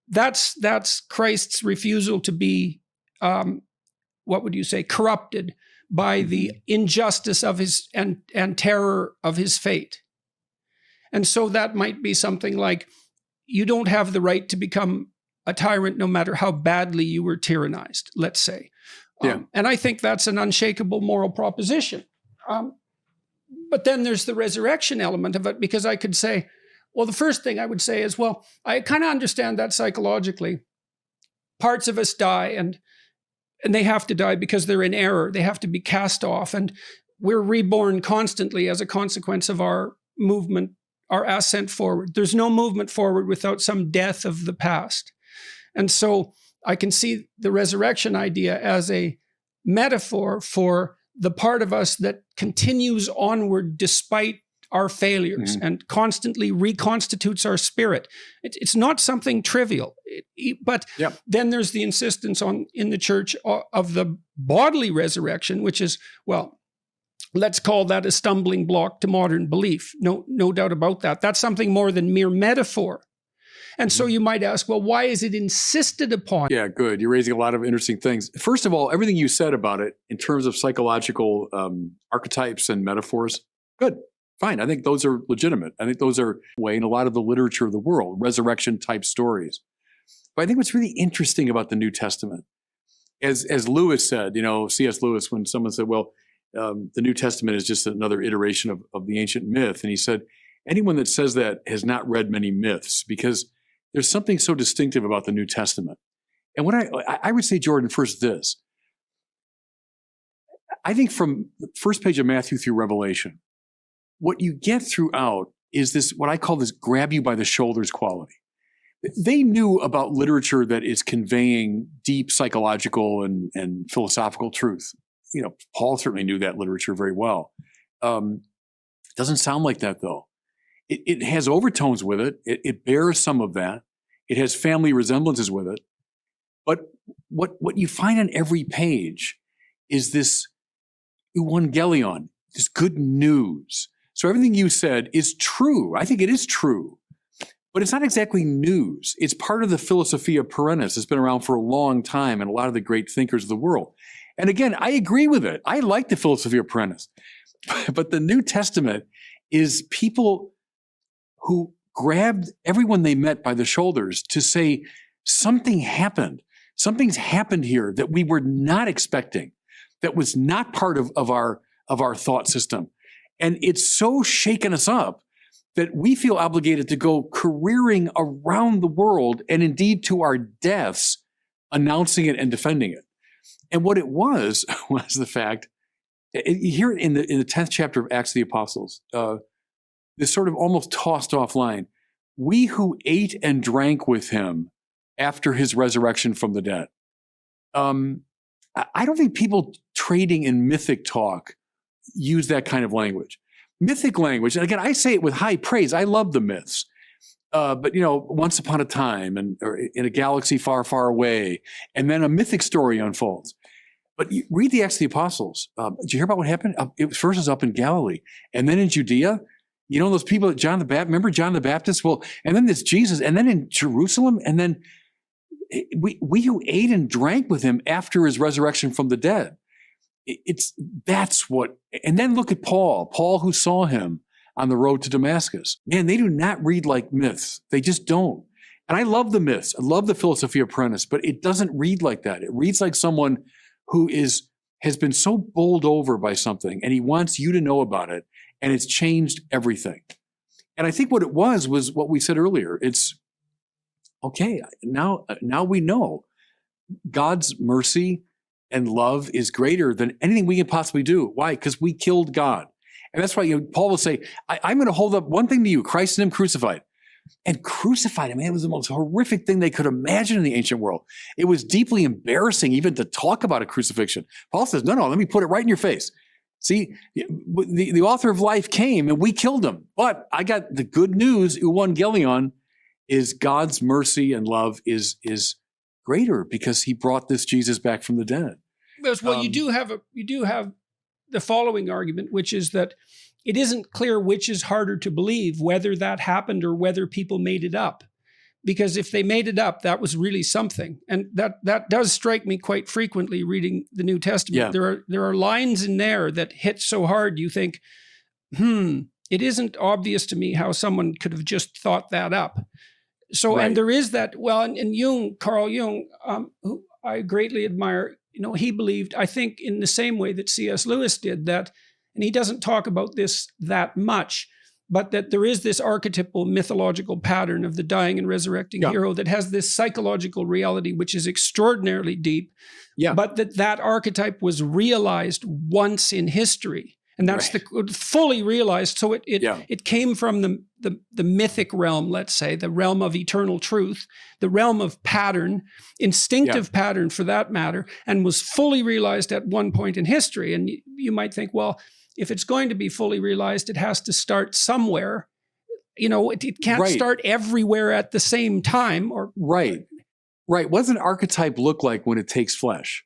That's Christ's refusal to be, what would you say, corrupted by the injustice of his and terror of his fate. And so that might be something like, you don't have the right to become a tyrant no matter how badly you were tyrannized, let's say. And I think that's an unshakable moral proposition. But then there's the resurrection element of it, because I could say, well, the first thing I would say is, well, I kind of understand that psychologically. Parts of us die, and they have to die because they're in error. They have to be cast off, and we're reborn constantly as a consequence of our movement, our ascent forward. There's no movement forward without some death of the past. And so I can see the resurrection idea as a metaphor for the part of us that continues onward despite our failures and constantly reconstitutes our spirit. It's not something trivial, but then there's the insistence in the church of the bodily resurrection, which is, well, let's call that a stumbling block to modern belief. No doubt about that. That's something more than mere metaphor. And so you might ask, well, why is it insisted upon? Yeah, good. You're raising a lot of interesting things. First of all, everything you said about it in terms of psychological archetypes and metaphors, good, fine. I think those are legitimate. I think those are way in a lot of the literature of the world, resurrection type stories. But I think what's really interesting about the New Testament, as Lewis said, C.S. Lewis, when someone said, well, the New Testament is just another iteration of the ancient myth. And he said, anyone that says that has not read many myths, because there's something so distinctive about the New Testament. And what I would say, Jordan, first this. I think from the first page of Matthew through Revelation, what you get throughout is this, what I call this grab you by the shoulders quality. They knew about literature that is conveying deep psychological and philosophical truth. Paul certainly knew that literature very well. Doesn't sound like that, though. It has overtones with it. It bears some of that. It has family resemblances with it. But what you find on every page is this euangelion, this good news. So everything you said is true. I think it is true. But it's not exactly news. It's part of the Philosophia Perennis. It's been around for a long time and a lot of the great thinkers of the world. And again, I agree with it. I like the Philosophia Perennis. But the New Testament is people who grabbed everyone they met by the shoulders to say, something happened. Something's happened here that we were not expecting, that was not part of our thought system. And it's so shaken us up that we feel obligated to go careering around the world and indeed to our deaths, announcing it and defending it. And what it was the fact, you hear it in the 10th chapter of Acts of the Apostles, this sort of almost tossed off line, we who ate and drank with him after his resurrection from the dead. I don't think people trading in mythic talk use that kind of language. Mythic language, and again, I say it with high praise. I love the myths. But, once upon a time or in a galaxy far, far away, and then a mythic story unfolds. But you read the Acts of the Apostles. Did you hear about what happened? It first was up in Galilee, and then in Judea. Those people that John the Baptist, remember John the Baptist? Well, and then this Jesus, and then in Jerusalem, and then we who ate and drank with him after his resurrection from the dead. That's what, and then look at Paul who saw him on the road to Damascus. Man, they do not read like myths. They just don't. And I love the myths. I love the Philosophia Perennis, but it doesn't read like that. It reads like someone who has been so bowled over by something, and he wants you to know about it, and it's changed everything. And I think what it was what we said earlier. It's, okay, now we know God's mercy and love is greater than anything we can possibly do. Why? Because we killed God. And that's why Paul will say, I'm going to hold up one thing to you, Christ and him crucified. And crucified him, it was the most horrific thing they could imagine in the ancient world. It was deeply embarrassing even to talk about a crucifixion. Paul says, no, let me put it right in your face. See, the author of life came and we killed him. But I got the good news, euangelion, is God's mercy and love is greater because he brought this Jesus back from the dead. Well, you do have the following argument, which is that it isn't clear which is harder to believe, whether that happened or whether people made it up. Because if they made it up, that was really something. And that does strike me quite frequently reading the New Testament. Yeah. There are lines in there that hit so hard you think, it isn't obvious to me how someone could have just thought that up. So, right. And there is that, and Jung, Carl Jung, who I greatly admire, he believed, I think in the same way that C.S. Lewis did that, and he doesn't talk about this that much, but that there is this archetypal mythological pattern of the dying and resurrecting hero that has this psychological reality, which is extraordinarily deep, but that archetype was realized once in history. And that's fully realized. So it came from the mythic realm, let's say, the realm of eternal truth, the realm of pattern, instinctive pattern for that matter, and was fully realized at one point in history. And you might think, well, if it's going to be fully realized, it has to start somewhere. It can't start everywhere at the same time. Right. What does an archetype look like when it takes flesh?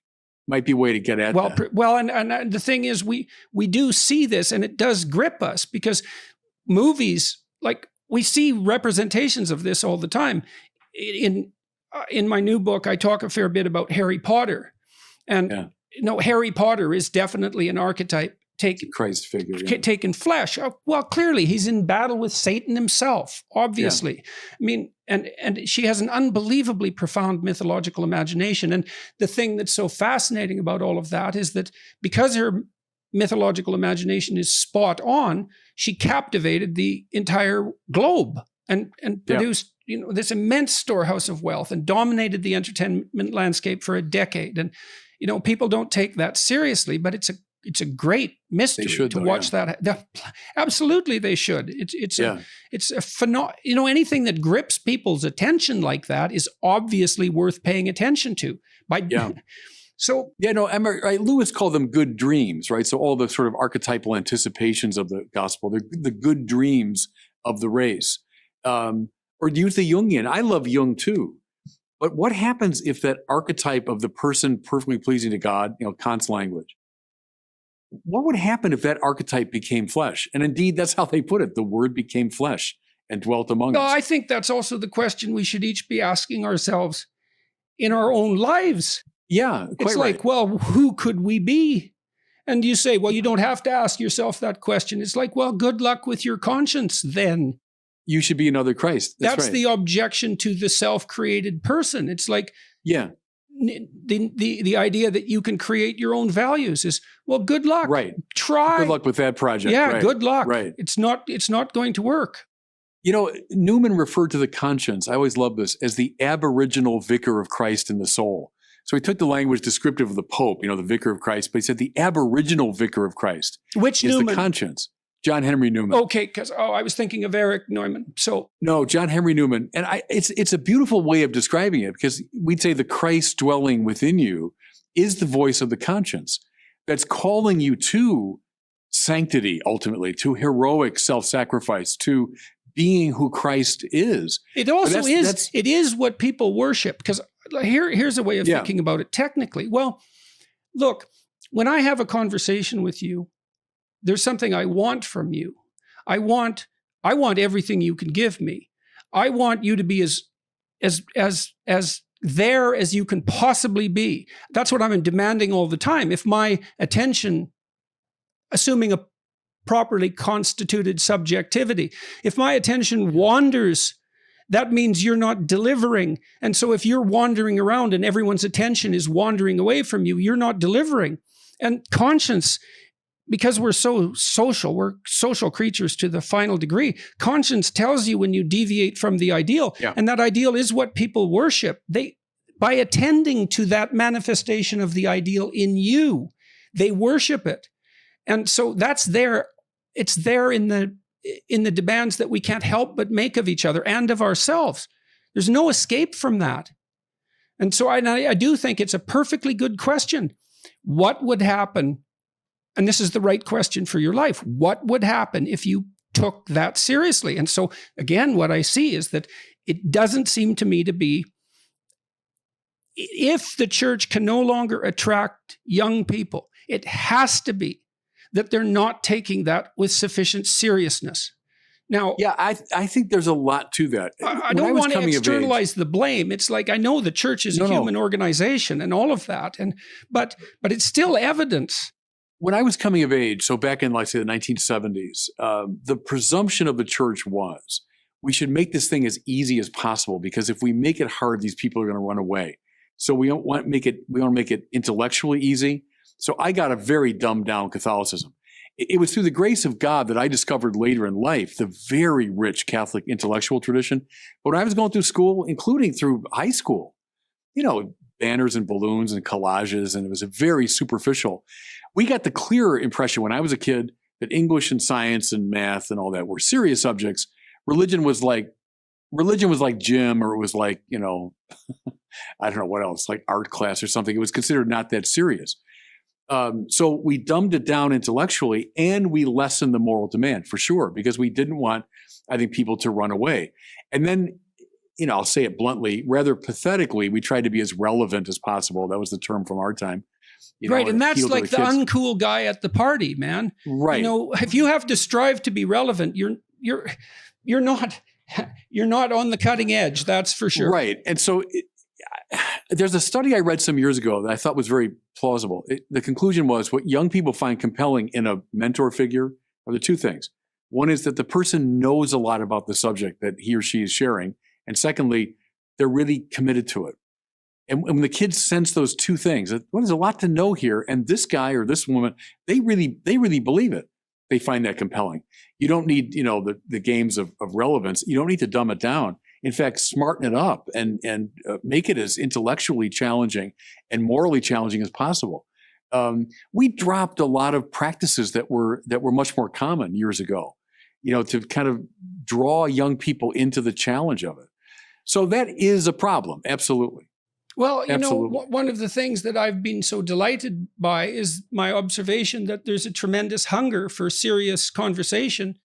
Might be a way to get at that. Well, and the thing is, we do see this, and it does grip us because movies, like we see representations of this all the time. In my new book, I talk a fair bit about Harry Potter, and Harry Potter is definitely an archetype Christ figure, taken flesh. Well, clearly he's in battle with Satan himself, obviously. I mean, and she has an unbelievably profound mythological imagination. And the thing that's so fascinating about all of that is that because her mythological imagination is spot on, she captivated the entire globe and produced this immense storehouse of wealth and dominated the entertainment landscape for a decade. And people don't take that seriously, but it's a great mystery to watch that. Absolutely, they should. It's a phenomenal. Anything that grips people's attention like that is obviously worth paying attention to. So Yeah, no, right, Lewis called them good dreams, right? So all the sort of archetypal anticipations of the gospel, they're the good dreams of the race. Or use the Jungian. I love Jung too. But what happens if that archetype of the person perfectly pleasing to God, Kant's language, what would happen if that archetype became flesh? And indeed, that's how they put it. The word became flesh and dwelt among us. I think that's also the question we should each be asking ourselves in our own lives. Yeah, quite it's right. like, well, who could we be? And you say, well, you don't have to ask yourself that question. It's like, well, good luck with your conscience then. You should be another Christ. That's right. the objection to the self-created person. It's like, yeah, the idea that you can create your own values is, well, good luck. Right. Try. Good luck with that project. Yeah, right. good luck. Right. It's not going to work. Newman referred to the conscience, I always love this, as the aboriginal vicar of Christ in the soul. So he took the language descriptive of the Pope, the vicar of Christ, but he said the aboriginal vicar of Christ Which is Newman? The conscience. John Henry Newman. Okay, because I was thinking of Eric Neumann. So no, John Henry Newman. And it's a beautiful way of describing it, because we'd say the Christ dwelling within you is the voice of the conscience that's calling you to sanctity, ultimately, to heroic self-sacrifice, to being who Christ is. It also is. It is what people worship. Because here's a way of thinking about it technically. Well, look, when I have a conversation with you, there's something I want from you. I want everything you can give me. I want you to be as there as you can possibly be. That's what I'm demanding all the time. If my attention, assuming a properly constituted subjectivity, if my attention wanders, that means you're not delivering. And so if you're wandering around and everyone's attention is wandering away from you, you're not delivering. And conscience, because we're so social, we're social creatures to the final degree. Conscience tells you when you deviate from the ideal, and that ideal is what people worship. By attending to that manifestation of the ideal in you, they worship it. And so that's there. It's there in the demands that we can't help but make of each other and of ourselves. There's no escape from that. And so I do think it's a perfectly good question. What would happen? And this is the right question for your life. What would happen if you took that seriously? And so, again, what I see is that it doesn't seem to me to be, if the church can no longer attract young people, it has to be that they're not taking that with sufficient seriousness. Now, yeah, I think there's a lot to that. I don't want to externalize the blame. It's like, I know the church is a human organization and all of that, but it's still evidence. When I was coming of age, so back in, like, say, the 1970s, the presumption of the church was we should make this thing as easy as possible, because if we make it hard, these people are going to run away. So we don't want to make it intellectually easy. So I got a very dumbed down Catholicism. It was through the grace of God that I discovered later in life the very rich Catholic intellectual tradition. But when I was going through school, including through high school, banners and balloons and collages, and it was a very superficial. We got the clearer impression when I was a kid that English and science and math and all that were serious subjects. Religion was like gym, or it was like, I don't know what else, like art class or something. It was considered not that serious. So we dumbed it down intellectually, and we lessened the moral demand, for sure, because we didn't want, I think, people to run away. And then, I'll say it bluntly, rather pathetically, we tried to be as relevant as possible. That was the term from our time. Right, and that's like the uncool guy at the party, man. Right. If you have to strive to be relevant, you're not on the cutting edge. That's for sure. Right, and so there's a study I read some years ago that I thought was very plausible. The conclusion was what young people find compelling in a mentor figure are the two things. One is that the person knows a lot about the subject that he or she is sharing, and secondly, they're really committed to it. And when the kids sense those two things, well, there's a lot to know here, and this guy or this woman, they really believe it. They find that compelling. You don't need, the games of relevance. You don't need to dumb it down. In fact, smarten it up and make it as intellectually challenging and morally challenging as possible. We dropped a lot of practices that were much more common years ago, to kind of draw young people into the challenge of it. So that is a problem, absolutely. Well, Absolutely. one of the things that I've been so delighted by is my observation that there's a tremendous hunger for serious conversation.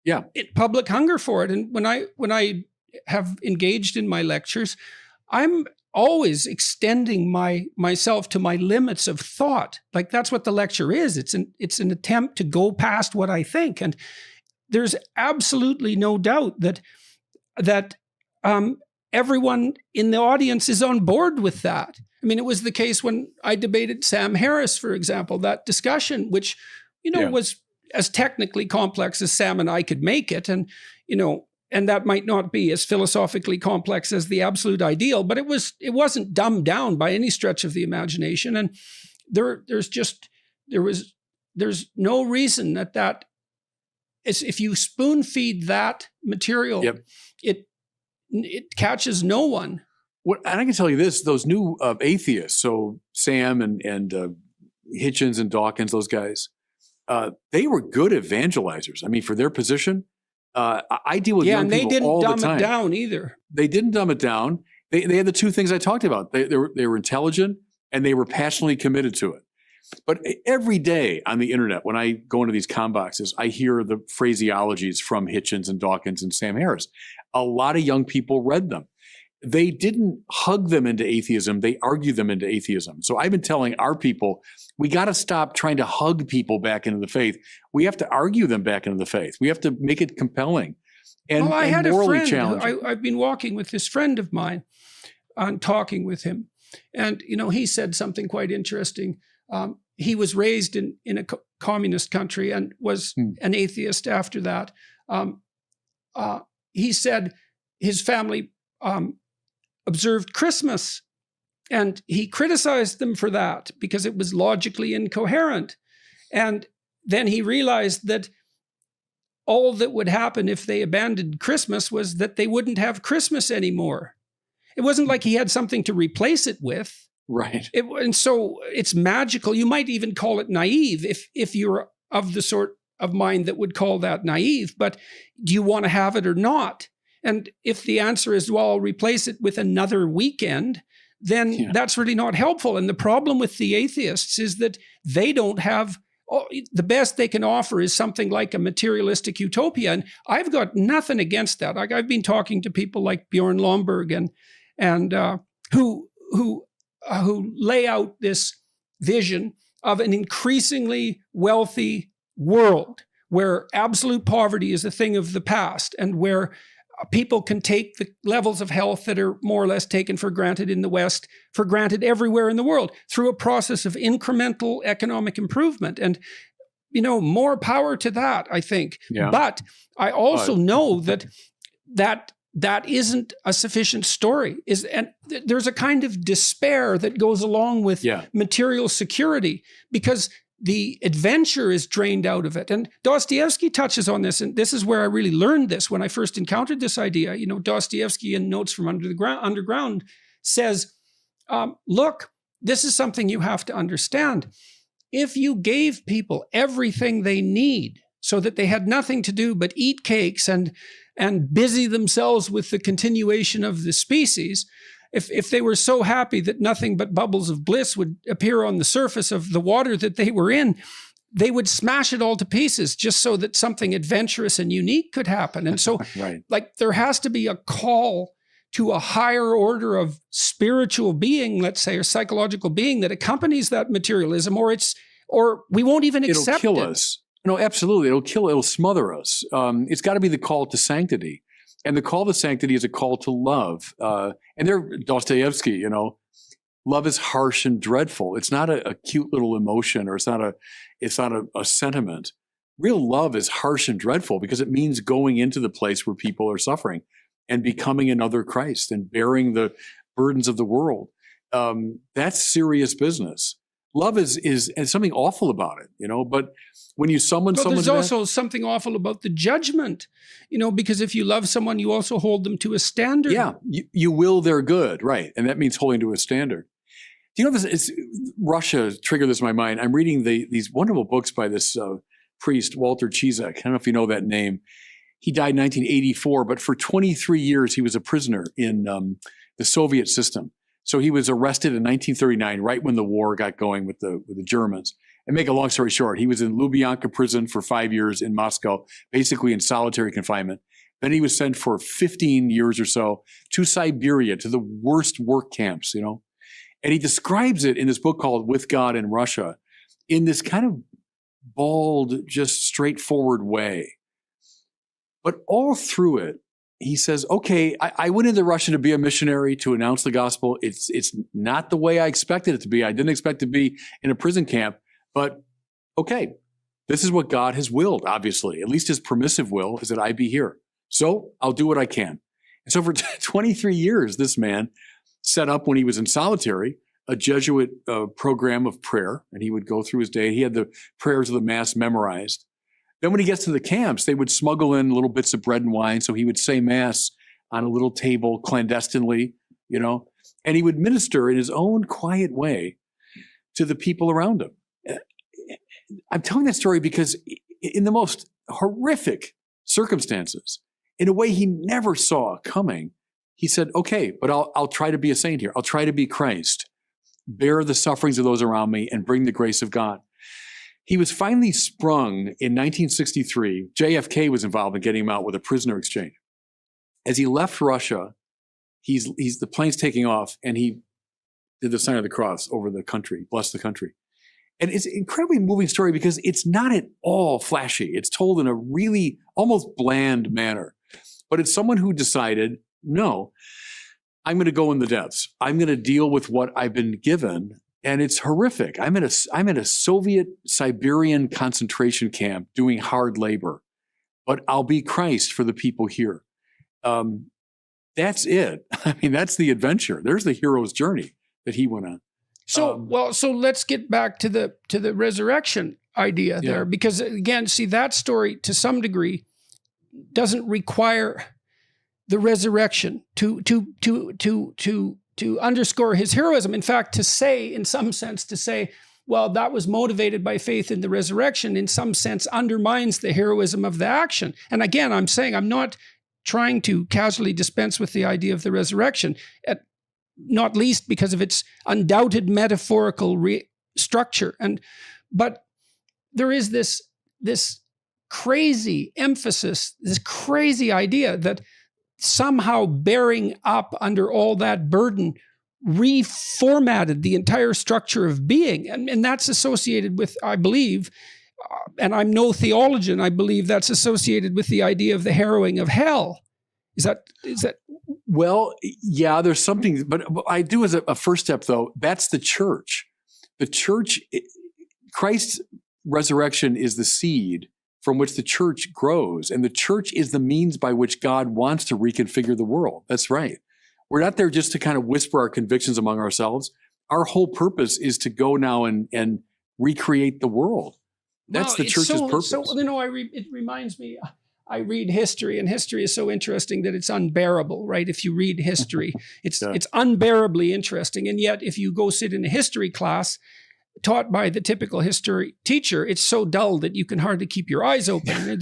Yeah. Public hunger for it. And when I have engaged in my lectures, I'm always extending myself to my limits of thought. Like that's what the lecture is. It's an attempt to go past what I think. And there's absolutely no doubt that everyone in the audience is on board with that. I mean, it was the case when I debated Sam Harris, for example, that discussion, which, was as technically complex as Sam and I could make it. And, and that might not be as philosophically complex as the absolute ideal, but it wasn't dumbed down by any stretch of the imagination. And there's no reason that if you spoon feed that material, it catches no one. And I can tell you this: those new atheists, so Sam and Hitchens and Dawkins, those guys, they were good evangelizers. I mean, for their position, I deal with young people all the time. And they didn't dumb it down either. They didn't dumb it down. They had the two things I talked about. They were intelligent and they were passionately committed to it. But every day on the internet, when I go into these comm boxes, I hear the phraseologies from Hitchens and Dawkins and Sam Harris. A lot of young people read them. They didn't hug them into atheism. They argued them into atheism. So I've been telling our people, we got to stop trying to hug people back into the faith. We have to argue them back into the faith. We have to make it compelling and, I had morally a friend. challenging. I've been walking with this friend of mine and talking with him. And, he said something quite interesting. He was raised in a communist country and was an atheist after that. He said his family observed Christmas, and he criticized them for that because it was logically incoherent. And then he realized that all that would happen if they abandoned Christmas was that they wouldn't have Christmas anymore. It wasn't like he had something to replace it with. Right. And so it's magical. You might even call it naive if you're of the sort of mind that would call that naive. But do you want to have it or not? And if the answer is, well, I'll replace it with another weekend, then that's really not helpful. And the problem with the atheists is that they don't have, the best they can offer is something like a materialistic utopia. And I've got nothing against that. Like I've been talking to people like Bjorn Lomborg and who lay out this vision of an increasingly wealthy world where absolute poverty is a thing of the past and where people can take the levels of health that are more or less taken for granted in the West, for granted everywhere in the world, through a process of incremental economic improvement. And, more power to that, I think. Yeah. But I also know that isn't a sufficient story. And there's a kind of despair that goes along with material security because the adventure is drained out of it. And Dostoevsky touches on this, and this is where I really learned this when I first encountered this idea. Dostoevsky in Notes from Underground says, look, this is something you have to understand. If you gave people everything they need so that they had nothing to do but eat cakes and busy themselves with the continuation of the species, if they were so happy that nothing but bubbles of bliss would appear on the surface of the water that they were in, they would smash it all to pieces just so that something adventurous and unique could happen. And so there has to be a call to a higher order of spiritual being, let's say, or psychological being that accompanies that materialism, or we won't even accept it. It'll kill us. No, absolutely. It'll smother us. It's got to be the call to sanctity. And the call to sanctity is a call to love. And there, Dostoevsky, love is harsh and dreadful. It's not a cute little emotion, or it's not a sentiment. Real love is harsh and dreadful because it means going into the place where people are suffering and becoming another Christ and bearing the burdens of the world. That's serious business. Love is something awful about it, but when you summon someone, there's also something awful about the judgment, because if you love someone, you also hold them to a standard. Yeah, you will their good, right? And that means holding to a standard. Do you know this? Russia triggered this in my mind. I'm reading these wonderful books by this priest, Walter Chizek. I don't know if you know that name. He died in 1984, but for 23 years he was a prisoner in the Soviet system. So he was arrested in 1939, right when the war got going with the Germans. And make a long story short, he was in Lubyanka prison for 5 years in Moscow, basically in solitary confinement. Then he was sent for 15 years or so to Siberia, to the worst work camps, And he describes it in this book called With God in Russia in this kind of bald, just straightforward way. But all through it, he says, okay, I went into Russia to be a missionary, to announce the gospel. It's not the way I expected it to be. I didn't expect to be in a prison camp, but okay, this is what God has willed, obviously. At least his permissive will is that I be here. So I'll do what I can. And so for 23 years, this man set up, when he was in solitary, a Jesuit program of prayer, and he would go through his day. He had the prayers of the Mass memorized. Then when he gets to the camps, they would smuggle in little bits of bread and wine. So he would say Mass on a little table clandestinely, and he would minister in his own quiet way to the people around him. I'm telling that story because in the most horrific circumstances, in a way he never saw coming, he said, okay, but I'll try to be a saint here. I'll try to be Christ, bear the sufferings of those around me, and bring the grace of God. He was finally sprung in 1963. JFK was involved in getting him out with a prisoner exchange. As he left Russia, the plane's taking off, and he did the sign of the cross over the country, blessed the country. And it's an incredibly moving story because it's not at all flashy. It's told in a really almost bland manner. But it's someone who decided, no, I'm going to go in the depths. I'm going to deal with what I've been given. And it's horrific. I'm in a Soviet Siberian concentration camp doing hard labor, but I'll be Christ for the people here. That's it. I mean, that's the adventure. There's the hero's journey that he went on. So let's get back to the resurrection idea there, because again, see, that story to some degree doesn't require the resurrection to underscore his heroism. In fact, in some sense, well, that was motivated by faith in the resurrection, in some sense undermines the heroism of the action. And again, I'm saying I'm not trying to casually dispense with the idea of the resurrection, not least because of its undoubted metaphorical structure. But there is this crazy emphasis, this crazy idea that somehow bearing up under all that burden reformatted the entire structure of being. And that's associated with, I believe, and I'm no theologian, I believe that's associated with the idea of the harrowing of hell. Is that? Well, yeah, there's something, but I do as a first step, though, that's the church. The church, Christ's resurrection is the seed from which the church grows. And the church is the means by which God wants to reconfigure the world. That's right. We're not there just to kind of whisper our convictions among ourselves. Our whole purpose is to go now and recreate the world. That's the church's purpose. So, it reminds me, I read history, and history is so interesting that it's unbearable, right? If you read history, it's unbearably interesting. And yet, if you go sit in a history class taught by the typical history teacher, it's so dull that you can hardly keep your eyes open.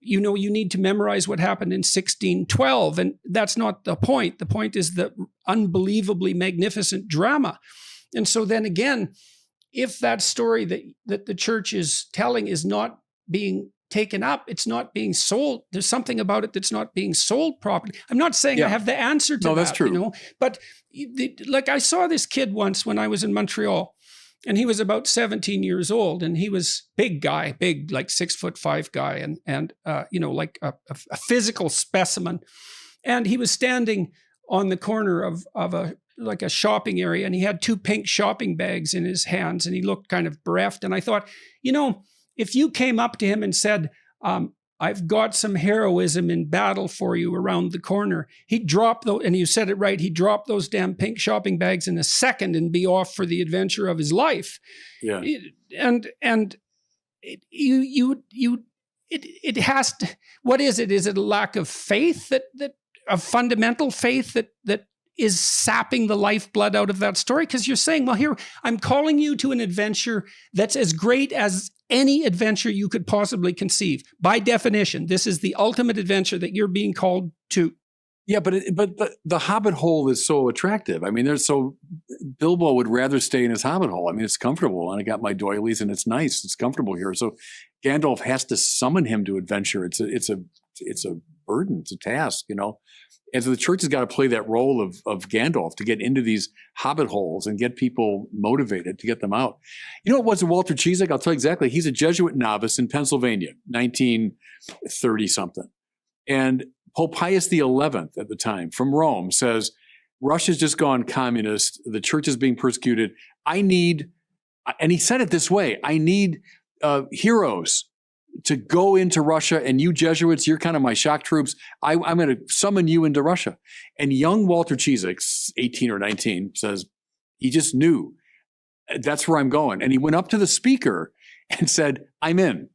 You need to memorize what happened in 1612, and that's not the point. The point is the unbelievably magnificent drama. And so then again, if that story that the church is telling is not being taken up, it's not being sold, there's something about it that's not being sold properly. I'm not saying I have the answer to that. That's true. But like I saw this kid once when I was in Montreal, and he was about 17 years old, and he was big, like 6'5" guy, and like a physical specimen. And he was standing on the corner of a shopping area, and he had 2 pink shopping bags in his hands, and he looked kind of bereft. And I thought, if you came up to him and said, I've got some heroism in battle for you around the corner, he'd drop those, and you said it right, he'd drop those damn pink shopping bags in a second and be off for the adventure of his life. Yeah. It has to, what is it? Is it a lack of faith, of fundamental faith that is sapping the lifeblood out of that story? Because you're saying, well, here, I'm calling you to an adventure that's as great as any adventure you could possibly conceive. By definition, this is the ultimate adventure that you're being called to. Yeah, but the hobbit hole is so attractive. I mean, Bilbo would rather stay in his hobbit hole. I mean, it's comfortable, and I got my doilies, and it's nice. It's comfortable here. So Gandalf has to summon him to adventure. It's a burden. It's a task, And so the church has got to play that role of Gandalf to get into these hobbit holes and get people motivated to get them out. You know what was Walter Ciszek? I'll tell you exactly. He's a Jesuit novice in Pennsylvania, 1930 something, and Pope Pius XI at the time from Rome says, Russia's just gone communist. The church is being persecuted. And he said it this way, I need heroes to go into Russia, and you Jesuits, you're kind of my shock troops. I'm going to summon you into Russia. And young Walter Ciszek, 18 or 19, says he just knew that's where I'm going. And he went up to the speaker and said, I'm in.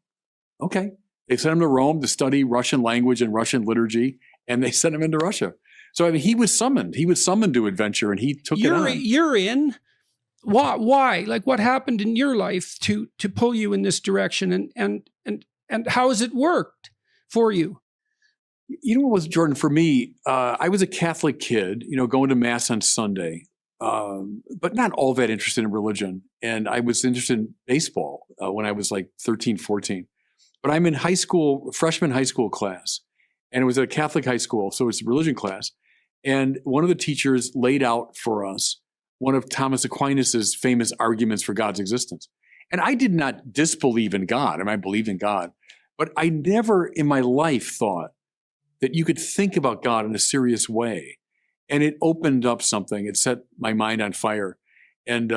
Okay. They sent him to Rome to study Russian language and Russian liturgy, and they sent him into Russia. So I mean, he was summoned. He was summoned to adventure, and he took it on. You're in. Why? Like, what happened in your life to pull you in this direction, and how has it worked for you? You know what was, Jordan, for me, I was a Catholic kid, going to Mass on Sunday, but not all that interested in religion. And I was interested in baseball when I was like 13, 14. But I'm in freshman high school class, and it was a Catholic high school, so it's a religion class. And one of the teachers laid out for us one of Thomas Aquinas's famous arguments for God's existence. And I did not disbelieve in God. I mean, I believed in God. But I never in my life thought that you could think about God in a serious way. And it opened up something. It set my mind on fire. And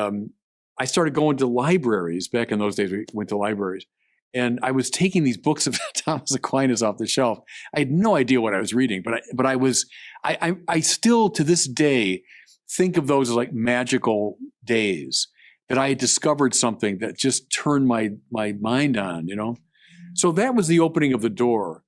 I started going to libraries. Back in those days, we went to libraries. And I was taking these books of Thomas Aquinas off the shelf. I had no idea what I was reading, but I still to this day think of those as like magical days that I had discovered something that just turned my mind on, So that was the opening of the door.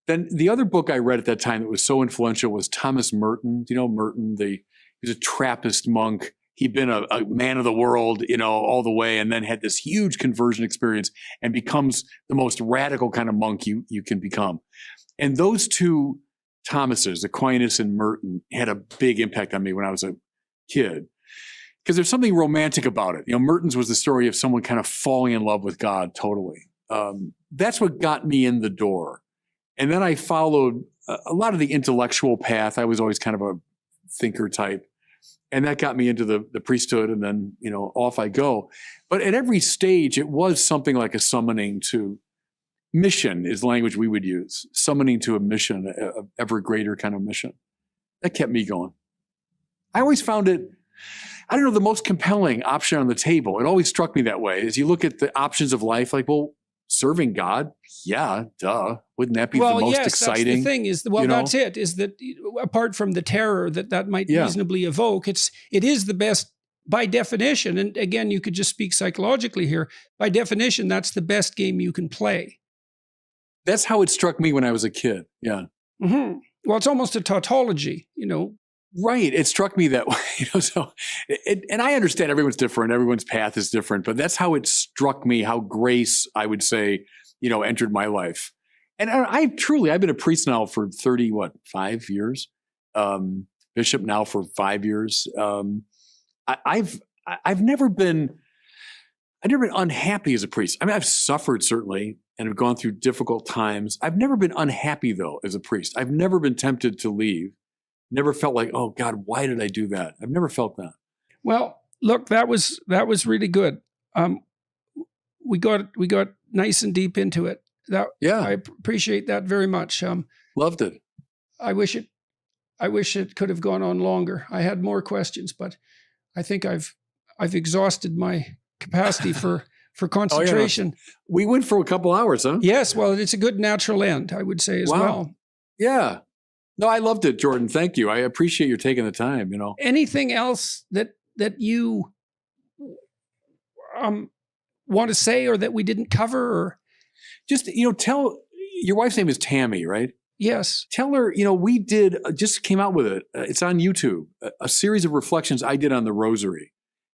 Then the other book I read at that time that was so influential was Thomas Merton. Do you know Merton? He was a Trappist monk. He'd been a man of the world, all the way, and then had this huge conversion experience and becomes the most radical kind of monk you can become. And those two Thomases, Aquinas and Merton, had a big impact on me when I was a kid. Because there's something romantic about it. Merton's was the story of someone kind of falling in love with God totally. That's what got me in the door. And then I followed a lot of the intellectual path. I was always kind of a thinker type. And that got me into the priesthood, and then, off I go. But at every stage, it was something like a summoning to mission is language we would use. Summoning to a mission, a ever greater kind of mission. That kept me going. I always found it, the most compelling option on the table. It always struck me that way. As you look at the options of life, like, well, serving God, yeah, duh. Wouldn't that be the most exciting? That's the thing that's it, is that apart from the terror that might reasonably evoke, it is the best by definition. And again, you could just speak psychologically here. By definition, that's the best game you can play. That's how it struck me when I was a kid. Yeah. Mm-hmm. Well, it's almost a tautology, Right. It struck me that way. And I understand everyone's different. Everyone's path is different, but that's how it struck me, how grace, I would say, entered my life. And I've been a priest now for 5 years? Bishop now for 5 years. I've never been unhappy as a priest. I mean, I've suffered certainly and have gone through difficult times. I've never been unhappy though as a priest. I've never been tempted to leave. Never felt like, oh God, why did I do that? I've never felt that. Well, look, that was really good. We got nice and deep into it. I appreciate that very much. Loved it. I wish it could have gone on longer. I had more questions, but I think I've exhausted my capacity for concentration. Oh, yeah. We went for a couple hours, huh? Yes. Well, it's a good natural end, I would say as well. Yeah. No, I loved it, Jordan. Thank you. I appreciate you taking the time, Anything else that you want to say or that we didn't cover? Or just, tell, your wife's name is Tammy, right? Yes. Tell her, we did, just came out with it. It's on YouTube, a series of reflections I did on the rosary.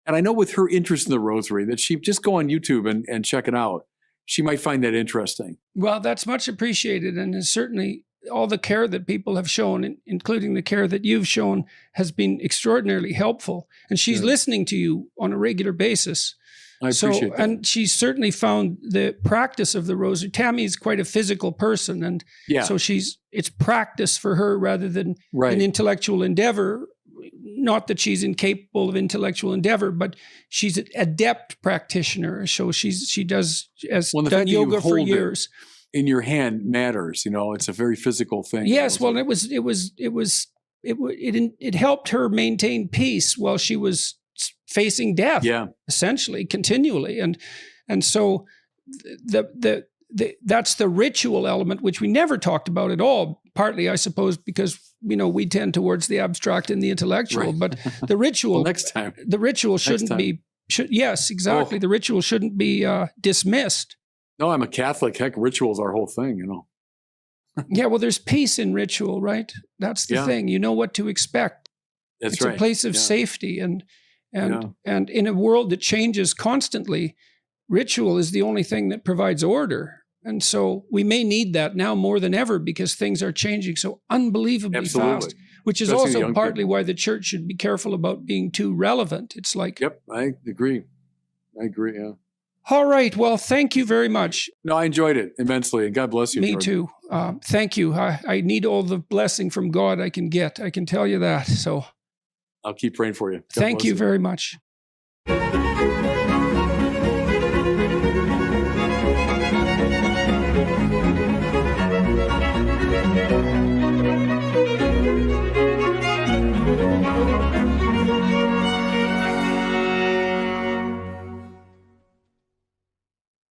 And I know with her interest in the rosary that she just go on YouTube and check it out. She might find that interesting. Well, that's much appreciated and is certainly all the care that people have shown, including the care that you've shown, has been extraordinarily helpful. And she's listening to you on a regular basis. I appreciate that. And she's certainly found the practice of the rosary. Tammy's quite a physical person, and so it's practice for her rather than an intellectual endeavor. Not that she's incapable of intellectual endeavor, but she's an adept practitioner. So she has done yoga for years. In your hand matters, it's a very physical thing. Yes, well, it helped her maintain peace while she was facing death, essentially, continually. And so that's the ritual element, which we never talked about at all, partly, I suppose, because, we tend towards the abstract and the intellectual, but the ritual, next time, the ritual shouldn't be, yes, exactly. The ritual shouldn't be dismissed. No, I'm a Catholic. Heck, ritual's our whole thing, Yeah, well, there's peace in ritual, right? That's the thing. You know what to expect. It's a place of safety. And in a world that changes constantly, ritual is the only thing that provides order. And so we may need that now more than ever because things are changing so unbelievably fast, which is also partly why the church should be careful about being too relevant. It's like... Yep, I agree, yeah. All right. Well, thank you very much. No, I enjoyed it immensely, and God bless you. Me too. Thank you. I need all the blessing from God I can get. I can tell you that. So I'll keep praying for you. Thank you very much.